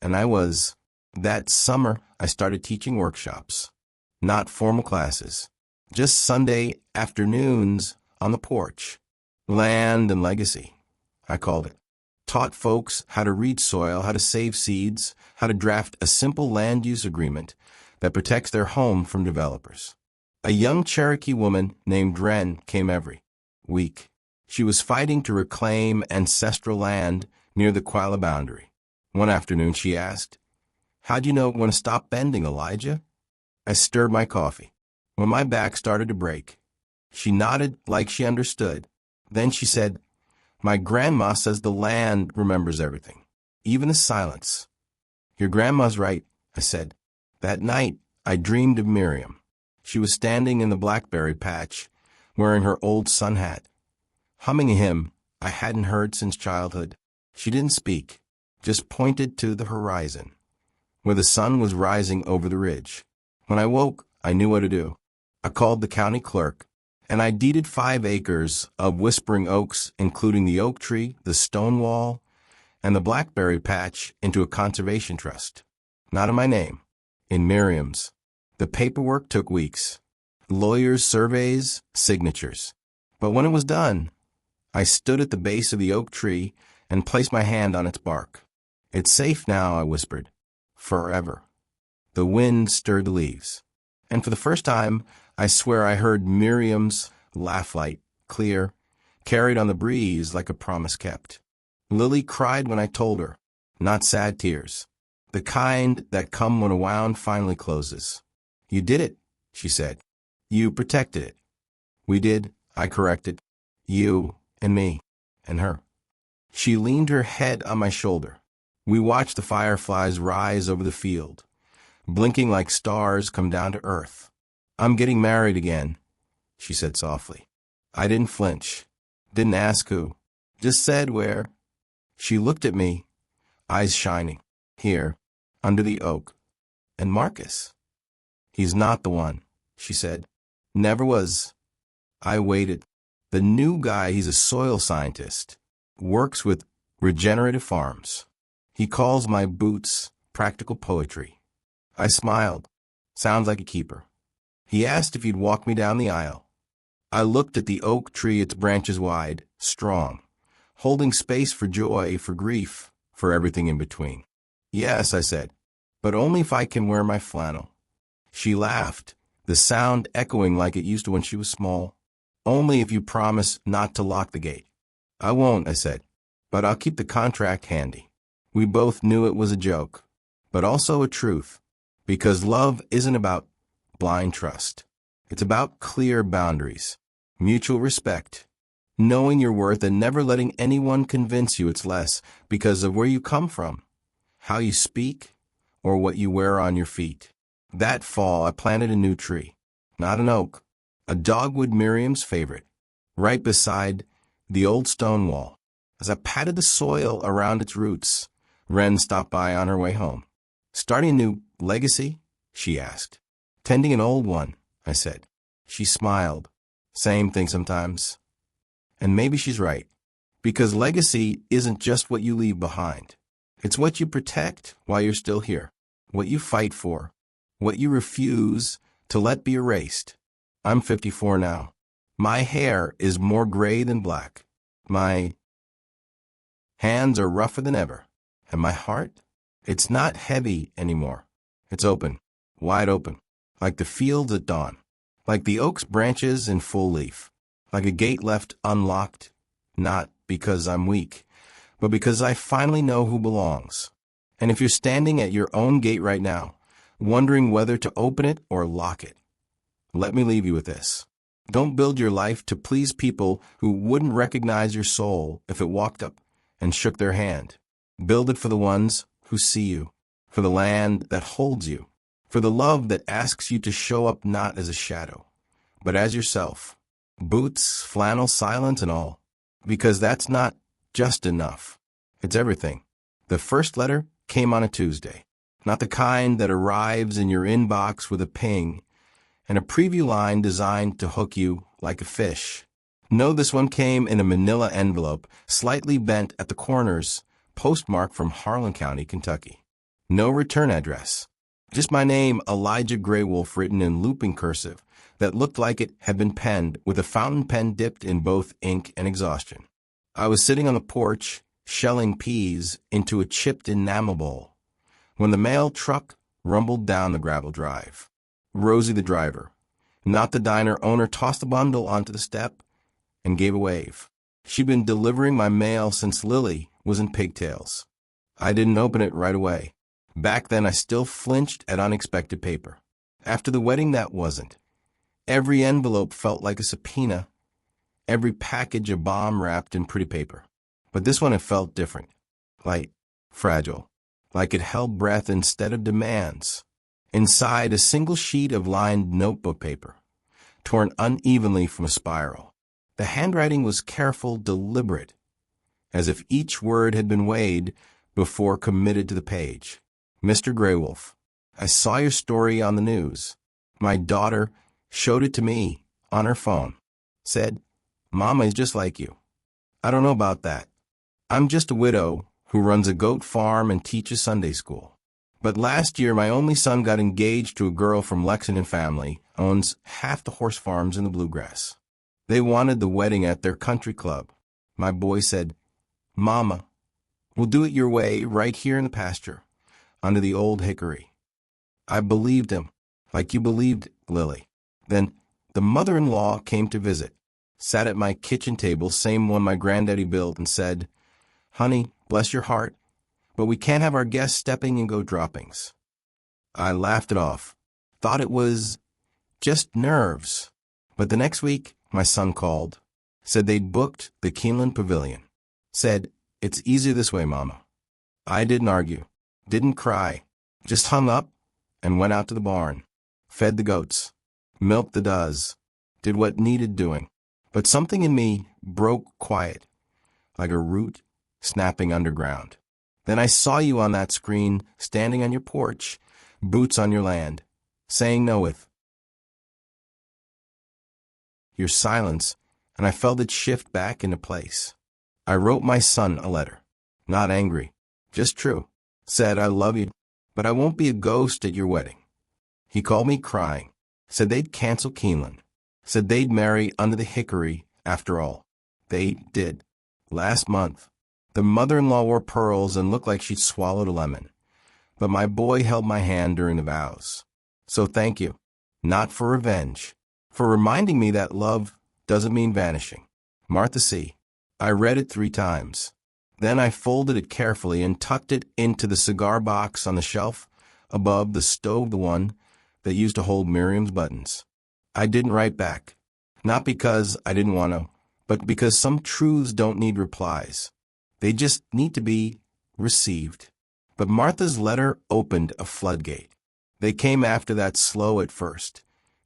And I was. That summer, I started teaching workshops. Not formal classes. Just Sunday afternoons on the porch. Land and legacy, I called it. Taught folks how to read soil, how to save seeds, how to draft a simple land use agreement that protects their home from developers. A young Cherokee woman named Wren came every week. She was fighting to reclaim ancestral land near the Quila boundary. One afternoon she asked, "How'd you know when to stop bending, Elijah?" I stirred my coffee. When my back started to break, she nodded like she understood. Then she said, "My grandma says the land remembers everything, even the silence." "Your grandma's right," I said. That night, I dreamed of Miriam. She was standing in the blackberry patch, wearing her old sun hat, humming a hymn I hadn't heard since childhood. She didn't speak, just pointed to the horizon, where the sun was rising over the ridge. When I woke, I knew what to do. I called the county clerk, and I deeded 5 acres of whispering oaks, including the oak tree, the stone wall, and the blackberry patch, into a conservation trust. Not in my name, in Miriam's. The paperwork took weeks. Lawyers' surveys, signatures. But when it was done, I stood at the base of the oak tree and placed my hand on its bark. "It's safe now," I whispered. "Forever." The wind stirred the leaves, and for the first time, I swear I heard Miriam's laugh, light, clear, carried on the breeze like a promise kept. Lily cried when I told her, not sad tears, the kind that come when a wound finally closes. "You did it," she said. "You protected it." "We did," I corrected. "You and me and her." She leaned her head on my shoulder. We watched the fireflies rise over the field, blinking like stars come down to earth. "I'm getting married again," she said softly. I didn't flinch, didn't ask who, just said where. She looked at me, eyes shining. "Here, under the oak. And Marcus?" "He's not the one," she said. "Never was." I waited. "The new guy, he's a soil scientist, works with regenerative farms. He calls my boots practical poetry." I smiled. "Sounds like a keeper." He asked if he'd walk me down the aisle. I looked at the oak tree, its branches wide, strong, holding space for joy, for grief, for everything in between. "Yes," I said, "but only if I can wear my flannel." She laughed, the sound echoing like it used to when she was small. "Only if you promise not to lock the gate." "I won't," I said, "but I'll keep the contract handy." We both knew it was a joke, but also a truth, because love isn't about blind trust. It's about clear boundaries, mutual respect, knowing your worth and never letting anyone convince you it's less because of where you come from, how you speak, or what you wear on your feet. That fall, I planted a new tree, not an oak, a dogwood, Miriam's favorite, right beside the old stone wall. As I patted the soil around its roots, Wren stopped by on her way home. "Starting a new legacy?" she asked. "Tending an old one," I said. She smiled. "Same thing sometimes." And maybe she's right, because legacy isn't just what you leave behind. It's what you protect while you're still here, what you fight for, what you refuse to let be erased. I'm 54 now. My hair is more gray than black. My hands are rougher than ever. And my heart? It's not heavy anymore. It's open, wide open, like the fields at dawn, like the oak's branches in full leaf, like a gate left unlocked, not because I'm weak, but because I finally know who belongs. And if you're standing at your own gate right now, wondering whether to open it or lock it, let me leave you with this. Don't build your life to please people who wouldn't recognize your soul if it walked up and shook their hand. Build it for the ones who see you, for the land that holds you, for the love that asks you to show up not as a shadow, but as yourself. Boots, flannel, silence, and all. Because that's not just enough. It's everything. The first letter came on a Tuesday, not the kind that arrives in your inbox with a ping and a preview line designed to hook you like a fish. No, this one came in a manila envelope, slightly bent at the corners, postmarked from Harlan County, Kentucky. No return address. Just my name, Elijah Graywolf, written in looping cursive that looked like it had been penned with a fountain pen dipped in both ink and exhaustion. I was sitting on the porch, shelling peas into a chipped enamel bowl, when the mail truck rumbled down the gravel drive. Rosie, the driver, not the diner owner, tossed the bundle onto the step and gave a wave. She'd been delivering my mail since Lily was in pigtails. I didn't open it right away. Back then, I still flinched at unexpected paper. After the wedding, that wasn't. Every envelope felt like a subpoena, every package a bomb wrapped in pretty paper. But this one, it felt different. Light, fragile, like it held breath instead of demands. Inside, a single sheet of lined notebook paper, torn unevenly from a spiral. The handwriting was careful, deliberate, as if each word had been weighed before committed to the page. Mr. Greywolf, I saw your story on the news. My daughter showed it to me on her phone. Said, Mama is just like you. I don't know about that. I'm just a widow who runs a goat farm and teaches Sunday school. But last year, my only son got engaged to a girl from Lexington family, owns half the horse farms in the bluegrass. They wanted the wedding at their country club. My boy said, Mama, we'll do it your way right here in the pasture, under the old hickory. I believed him, like you believed Lily. Then the mother-in-law came to visit, sat at my kitchen table, same one my granddaddy built, and said, Honey, bless your heart, but we can't have our guests stepping and go droppings. I laughed it off, thought it was just nerves. But the next week, my son called, said they'd booked the Keeneland Pavilion. Said, it's easier this way, Mama. I didn't argue, didn't cry, just hung up and went out to the barn, fed the goats, milked the does, did what needed doing. But something in me broke quiet, like a root snapping underground. Then I saw you on that screen, standing on your porch, boots on your land, saying no with your silence, and I felt it shift back into place. I wrote my son a letter, not angry, just true. Said, I love you, but I won't be a ghost at your wedding. He called me crying, said they'd cancel Keeneland, said they'd marry under the hickory after all. They did. Last month, the mother-in-law wore pearls and looked like she'd swallowed a lemon. But my boy held my hand during the vows. So thank you, not for revenge, for reminding me that love doesn't mean vanishing. Martha C. I read it 3 times. Then I folded it carefully and tucked it into the cigar box on the shelf above the stove, the one that used to hold Miriam's buttons. I didn't write back, not because I didn't want to, but because some truths don't need replies. They just need to be received. But Martha's letter opened a floodgate. They came after that, slow at first,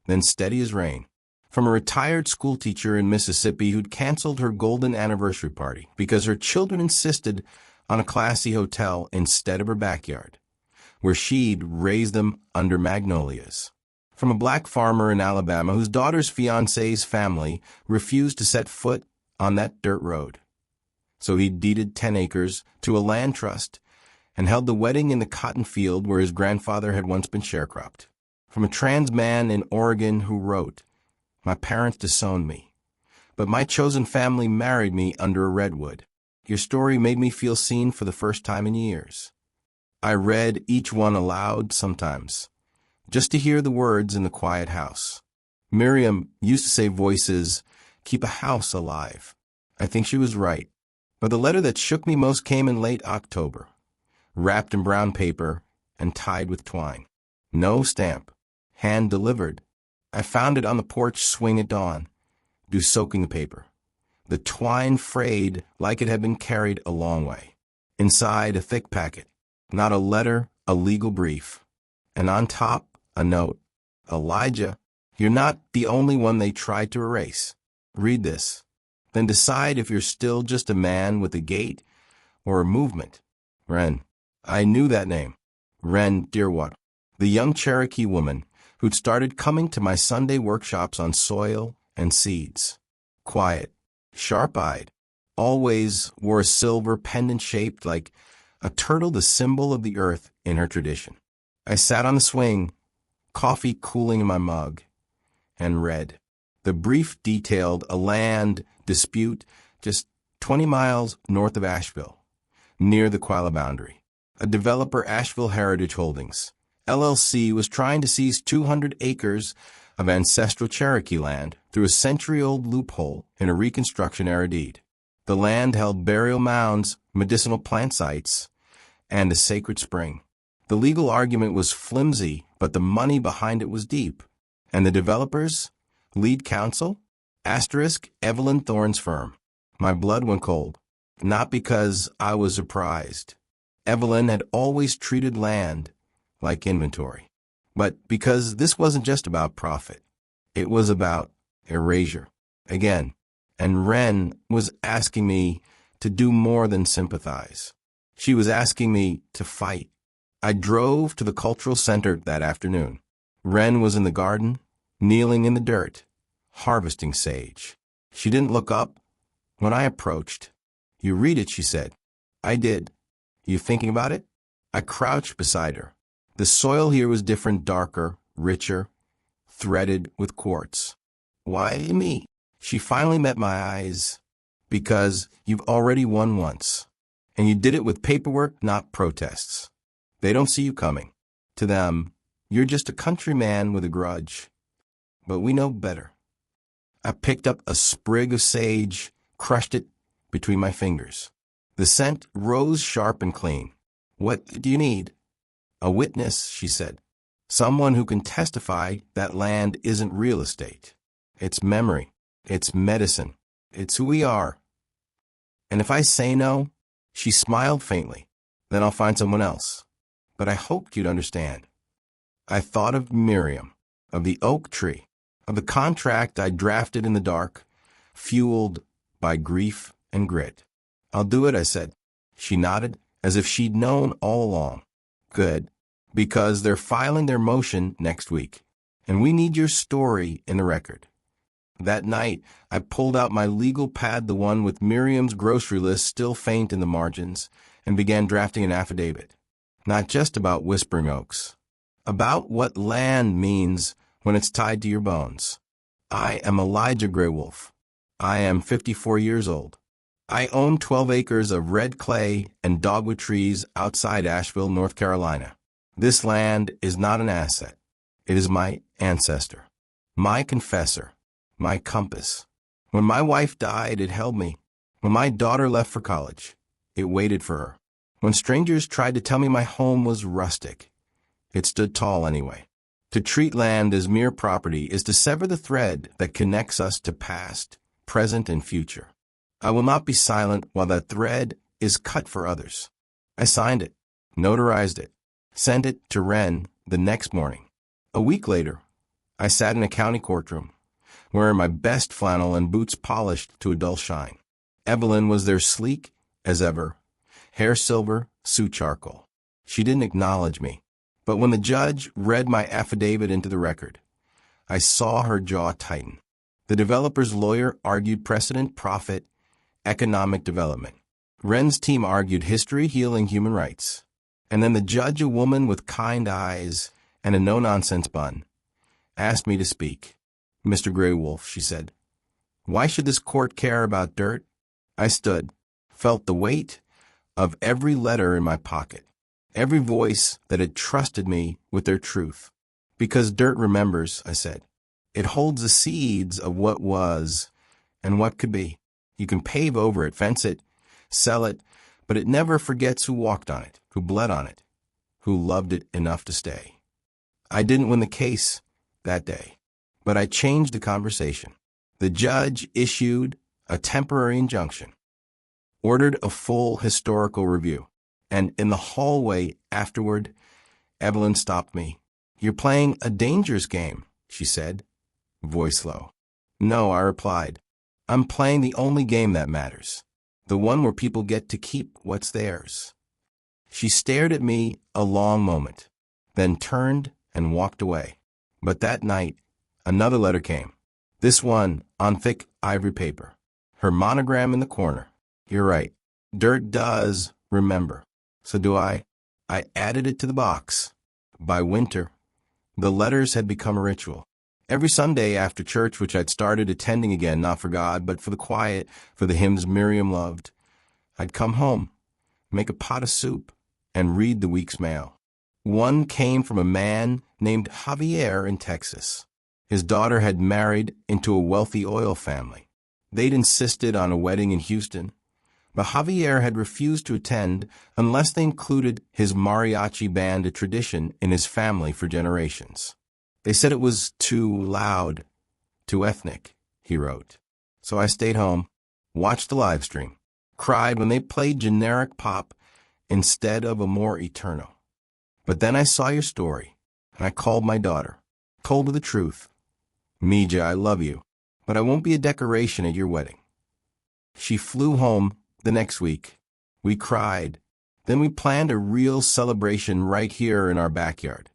then steady as rain, from a retired schoolteacher in Mississippi who'd canceled her golden anniversary party because her children insisted on a classy hotel instead of her backyard, where she'd raised them under magnolias. From a black farmer in Alabama whose daughter's fiancé's family refused to set foot on that dirt road. So he deeded 10 acres to a land trust and held the wedding in the cotton field where his grandfather had once been sharecropped. From a trans man in Oregon who wrote, my parents disowned me, but my chosen family married me under a redwood. Your story made me feel seen for the first time in years. I read each one aloud sometimes, just to hear the words in the quiet house. Miriam used to say voices keep a house alive. I think she was right. But the letter that shook me most came in late October, wrapped in brown paper and tied with twine. No stamp, hand-delivered. I found it on the porch swing at dawn, due soaking the paper. The twine frayed like it had been carried a long way. Inside, a thick packet, not a letter, a legal brief. And on top, a note. Elijah, you're not the only one they tried to erase. Read this. Then decide if you're still just a man with a gait or a movement. Wren. I knew that name. Wren Deerwater, the young Cherokee woman who'd started coming to my Sunday workshops on soil and seeds. Quiet, sharp-eyed, always wore a silver pendant shaped like a turtle, the symbol of the earth in her tradition. I sat on the swing, coffee cooling in my mug, and read. The brief detailed a land dispute just 20 miles north of Asheville, near the Qualla boundary. A developer, Asheville Heritage Holdings, LLC, was trying to seize 200 acres of ancestral Cherokee land through a century-old loophole in a Reconstruction-era deed. The land held burial mounds, medicinal plant sites, and a sacred spring. The legal argument was flimsy, but the money behind it was deep. And the developers? Lead counsel? Asterisk, Evelyn Thorne's firm. My blood went cold. Not because I was surprised. Evelyn had always treated land like inventory. But because this wasn't just about profit. It was about erasure. Again. And Wren was asking me to do more than sympathize. She was asking me to fight. I drove to the cultural center that afternoon. Wren was in the garden, kneeling in the dirt, harvesting sage. She didn't look up when I approached. You read it, she said. I did. You thinking about it? I crouched beside her. The soil here was different, darker, richer, threaded with quartz. Why me? She finally met my eyes. Because you've already won once. And you did it with paperwork, not protests. They don't see you coming. To them, you're just a countryman with a grudge. But we know better. I picked up a sprig of sage, crushed it between my fingers. The scent rose sharp and clean. What do you need? A witness, she said. Someone who can testify that land isn't real estate. It's memory. It's medicine. It's who we are. And if I say no, she smiled faintly, then I'll find someone else. But I hoped you'd understand. I thought of Miriam, of the oak tree, of the contract I drafted in the dark, fueled by grief and grit. I'll do it, I said. She nodded, as if she'd known all along. Good, because they're filing their motion next week, and we need your story in the record. That night, I pulled out my legal pad, the one with Miriam's grocery list still faint in the margins, and began drafting an affidavit. Not just about Whispering Oaks. About what land means when it's tied to your bones. I am Elijah Graywolf. I am 54 years old. I own 12 acres of red clay and dogwood trees outside Asheville, North Carolina. This land is not an asset. It is my ancestor, my confessor, my compass. When my wife died, it held me. When my daughter left for college, it waited for her. When strangers tried to tell me my home was rustic, it stood tall anyway. To treat land as mere property is to sever the thread that connects us to past, present, and future. I will not be silent while that thread is cut for others. I signed it, notarized it, sent it to Wren the next morning. A week later, I sat in a county courtroom, wearing my best flannel and boots polished to a dull shine. Evelyn was there, sleek as ever, hair silver, suit charcoal. She didn't acknowledge me, but when the judge read my affidavit into the record, I saw her jaw tighten. The developer's lawyer argued precedent, profit, economic development. Wren's team argued history, healing, human rights. And then the judge, a woman with kind eyes and a no-nonsense bun, asked me to speak. Mr. Graywolf, she said, why should this court care about dirt? I stood, felt the weight of every letter in my pocket, every voice that had trusted me with their truth. Because dirt remembers, I said. It holds the seeds of what was and what could be. You can pave over it, fence it, sell it, but it never forgets who walked on it, who bled on it, who loved it enough to stay. I didn't win the case that day, but I changed the conversation. The judge issued a temporary injunction, ordered a full historical review, and in the hallway afterward, Evelyn stopped me. You're playing a dangerous game, she said, voice low. No, I replied. I'm playing the only game that matters, the one where people get to keep what's theirs. She stared at me a long moment, then turned and walked away. But that night, another letter came, this one on thick ivory paper, her monogram in the corner. You're right, dirt does remember. So do I. I added it to the box. By winter, the letters had become a ritual. Every Sunday after church, which I'd started attending again, not for God, but for the quiet, for the hymns Miriam loved, I'd come home, make a pot of soup, and read the week's mail. One came from a man named Javier in Texas. His daughter had married into a wealthy oil family. They'd insisted on a wedding in Houston, But Javier had refused to attend unless they included his mariachi band, a tradition in his family for generations. They said it was too loud, too ethnic, he wrote. So I stayed home, watched the live stream, cried when they played generic pop instead of Amor Eterno. But then I saw your story, and I called my daughter, told her the truth. Mija, I love you, but I won't be a decoration at your wedding. She flew home the next week. We cried. Then we planned a real celebration right here in our backyard,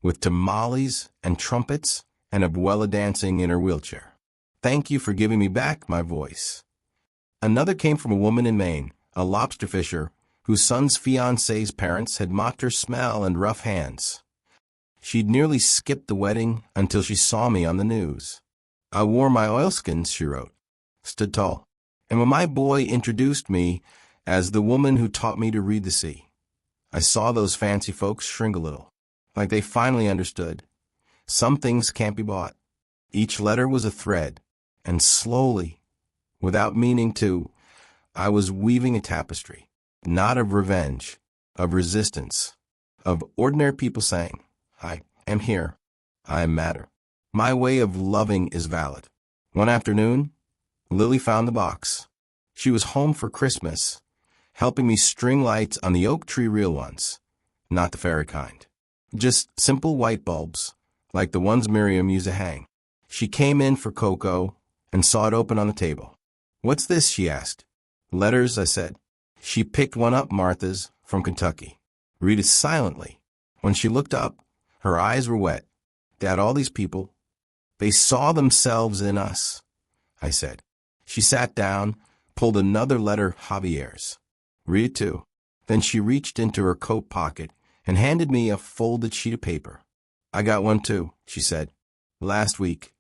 with tamales and trumpets and Abuela dancing in her wheelchair. Thank you for giving me back my voice. Another came from a woman in Maine, a lobster fisher, whose son's fiancé's parents had mocked her smell and rough hands. She'd nearly skipped the wedding until she saw me on the news. I wore my oilskins, she wrote, stood tall, and when my boy introduced me as the woman who taught me to read the sea, I saw those fancy folks shrink a little, like they finally understood. Some things can't be bought. Each letter was a thread, and slowly, without meaning to, I was weaving a tapestry, not of revenge, of resistance, of ordinary people saying, I am here, I matter. My way of loving is valid. One afternoon, Lily found the box. She was home for Christmas, helping me string lights on the oak tree, real ones, not the fairy kind. Just simple white bulbs, like the ones Miriam used to hang. She came in for cocoa and saw it open on the table. What's this, she asked. Letters, I said. She picked one up, Martha's, from Kentucky. Read it silently. When she looked up, her eyes were wet. Dad, all these people, they saw themselves in us, I said. She sat down, pulled another letter, Javier's. Read it too. Then she reached into her coat pocket and handed me a folded sheet of paper. I got one too, she said. Last week.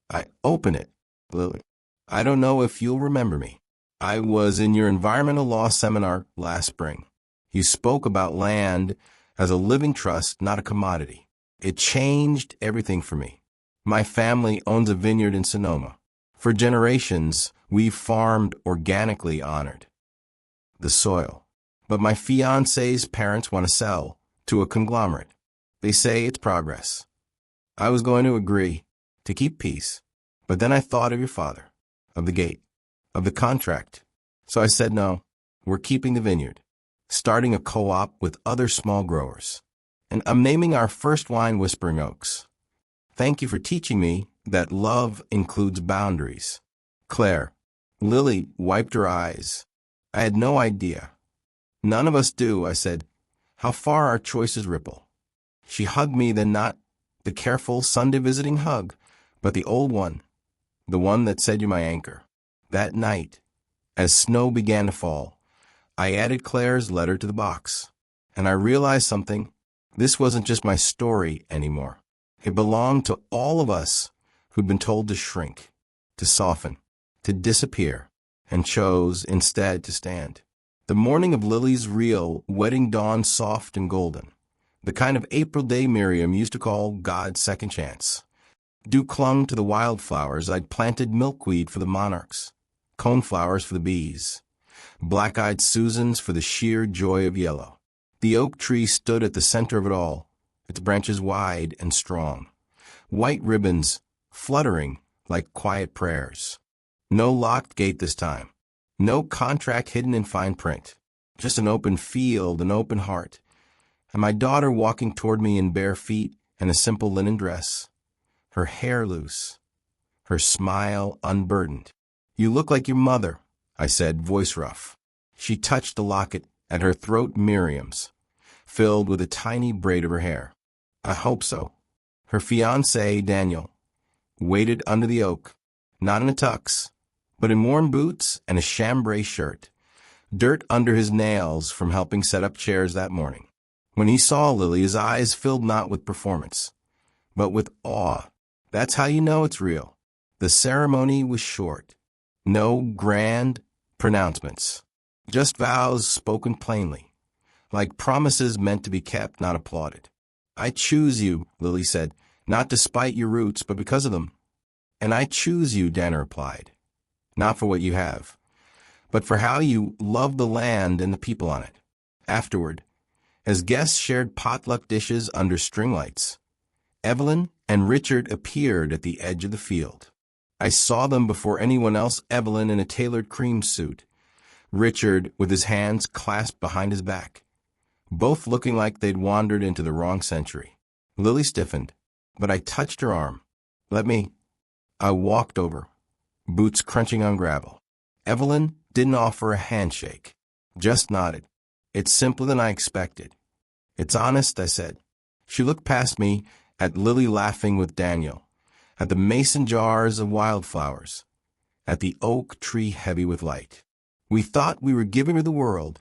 I open it, Lily. I don't know if you'll remember me. I was in your environmental law seminar last spring. You spoke about land as a living trust, not a commodity. It changed everything for me. My family owns a vineyard in Sonoma. For generations, we've farmed organically, honored the soil. But my fiancé's parents want to sell to a conglomerate. They say it's progress. I was going to agree to keep peace, but then I thought of your father, of the gate, of the contract. So I said no, we're keeping the vineyard, starting a co-op with other small growers. And I'm naming our first wine Whispering Oaks. Thank you for teaching me that love includes boundaries. Claire. Lily wiped her eyes. I had no idea. None of us do, I said. How far our choices ripple. She hugged me, then not the careful Sunday visiting hug, but the old one, the one that said you're my anchor. That night, as snow began to fall, I added Claire's letter to the box, and I realized something. This wasn't just my story anymore. It belonged to all of us who'd been told to shrink, to soften, to disappear, and chose instead to stand. The morning of Lily's real wedding dawned soft and golden, the kind of April day Miriam used to call God's second chance. Dew clung to the wildflowers. I'd planted milkweed for the monarchs, coneflowers for the bees, black-eyed Susans for the sheer joy of yellow. The oak tree stood at the center of it all, its branches wide and strong, white ribbons fluttering like quiet prayers. No locked gate this time, no contract hidden in fine print, just an open field, an open heart, and my daughter walking toward me in bare feet and a simple linen dress, her hair loose, her smile unburdened. You look like your mother, I said, voice rough. She touched the locket at her throat, Miriam's, filled with a tiny braid of her hair. I hope so. Her fiancé, Daniel, waited under the oak, not in a tux, but in worn boots and a chambray shirt, dirt under his nails from helping set up chairs that morning. When he saw Lily, his eyes filled not with performance, but with awe. That's how you know it's real. The ceremony was short. No grand pronouncements, just vows spoken plainly, like promises meant to be kept, not applauded. I choose you, Lily said, not despite your roots, but because of them. And I choose you, Dana replied, not for what you have, but for how you love the land and the people on it. Afterward, as guests shared potluck dishes under string lights, Evelyn and Richard appeared at the edge of the field. I saw them before anyone else, Evelyn in a tailored cream suit, Richard with his hands clasped behind his back, both looking like they'd wandered into the wrong century. Lily stiffened, but I touched her arm. "Let me." I walked over, boots crunching on gravel. Evelyn didn't offer a handshake, just nodded. "It's simpler than I expected." "It's honest," I said. She looked past me at Lily laughing with Daniel, at the mason jars of wildflowers, at the oak tree heavy with light. "We thought we were giving her the world,"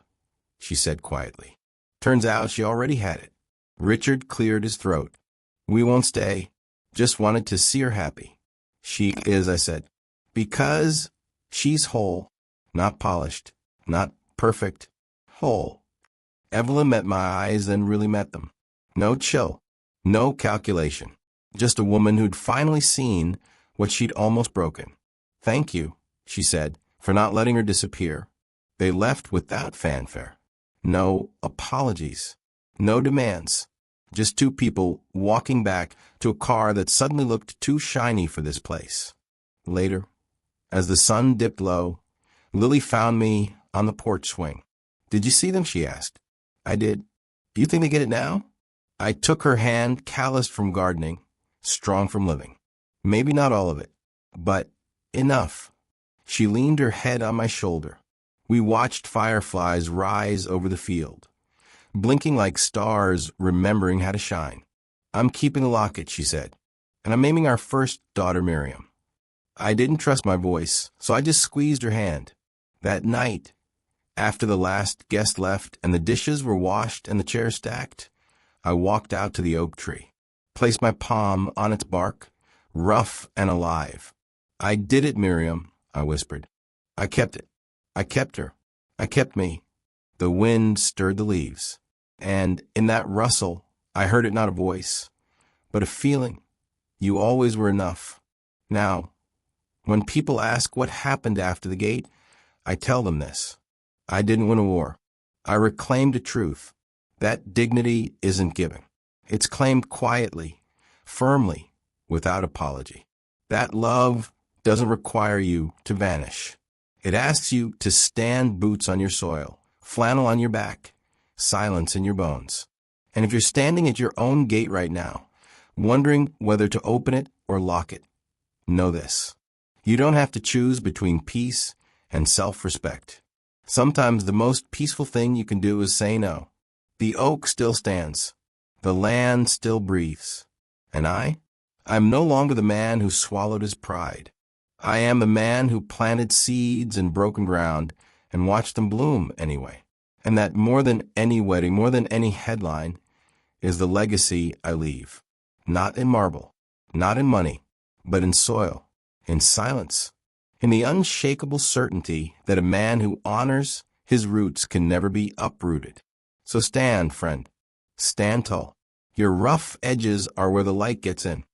she said quietly. "Turns out she already had it." Richard cleared his throat. "We won't stay. Just wanted to see her happy." "She is," I said, "because she's whole, not polished, not perfect, whole." Evelyn met my eyes, then really met them. No chill, no calculation, just a woman who'd finally seen what she'd almost broken. "Thank you," she said, "for not letting her disappear." They left without fanfare. No apologies, no demands, just two people walking back to a car that suddenly looked too shiny for this place. Later, as the sun dipped low, Lily found me on the porch swing. "Did you see them?" she asked. I did. "Do you think they get it now?" I took her hand, calloused from gardening, strong from living. "Maybe not all of it, but enough." She leaned her head on my shoulder. We watched fireflies rise over the field, blinking like stars remembering how to shine. "I'm keeping the locket," she said, "and I'm naming our first daughter Miriam." I didn't trust my voice, so I just squeezed her hand. That night, after the last guest left and the dishes were washed and the chairs stacked, I walked out to the oak tree, placed my palm on its bark, rough and alive. "I did it, Miriam," I whispered. "I kept it. I kept her. I kept me." The wind stirred the leaves, and in that rustle, I heard it not a voice, but a feeling. You always were enough. Now, when people ask what happened after the gate, I tell them this. I didn't win a war. I reclaimed a truth. That dignity isn't given. It's claimed quietly, firmly, without apology. That love doesn't require you to vanish. It asks you to stand, boots on your soil, flannel on your back, silence in your bones. And if you're standing at your own gate right now, wondering whether to open it or lock it, know this. You don't have to choose between peace and self-respect. Sometimes the most peaceful thing you can do is say no. The oak still stands. The land still breathes. And I'm no longer the man who swallowed his pride. I am the man who planted seeds in broken ground and watched them bloom anyway. And that more than any wedding, more than any headline, is the legacy I leave. Not in marble, not in money, but in soil, in silence, in the unshakable certainty that a man who honors his roots can never be uprooted. So stand, friend. Stand tall. Your rough edges are where the light gets in.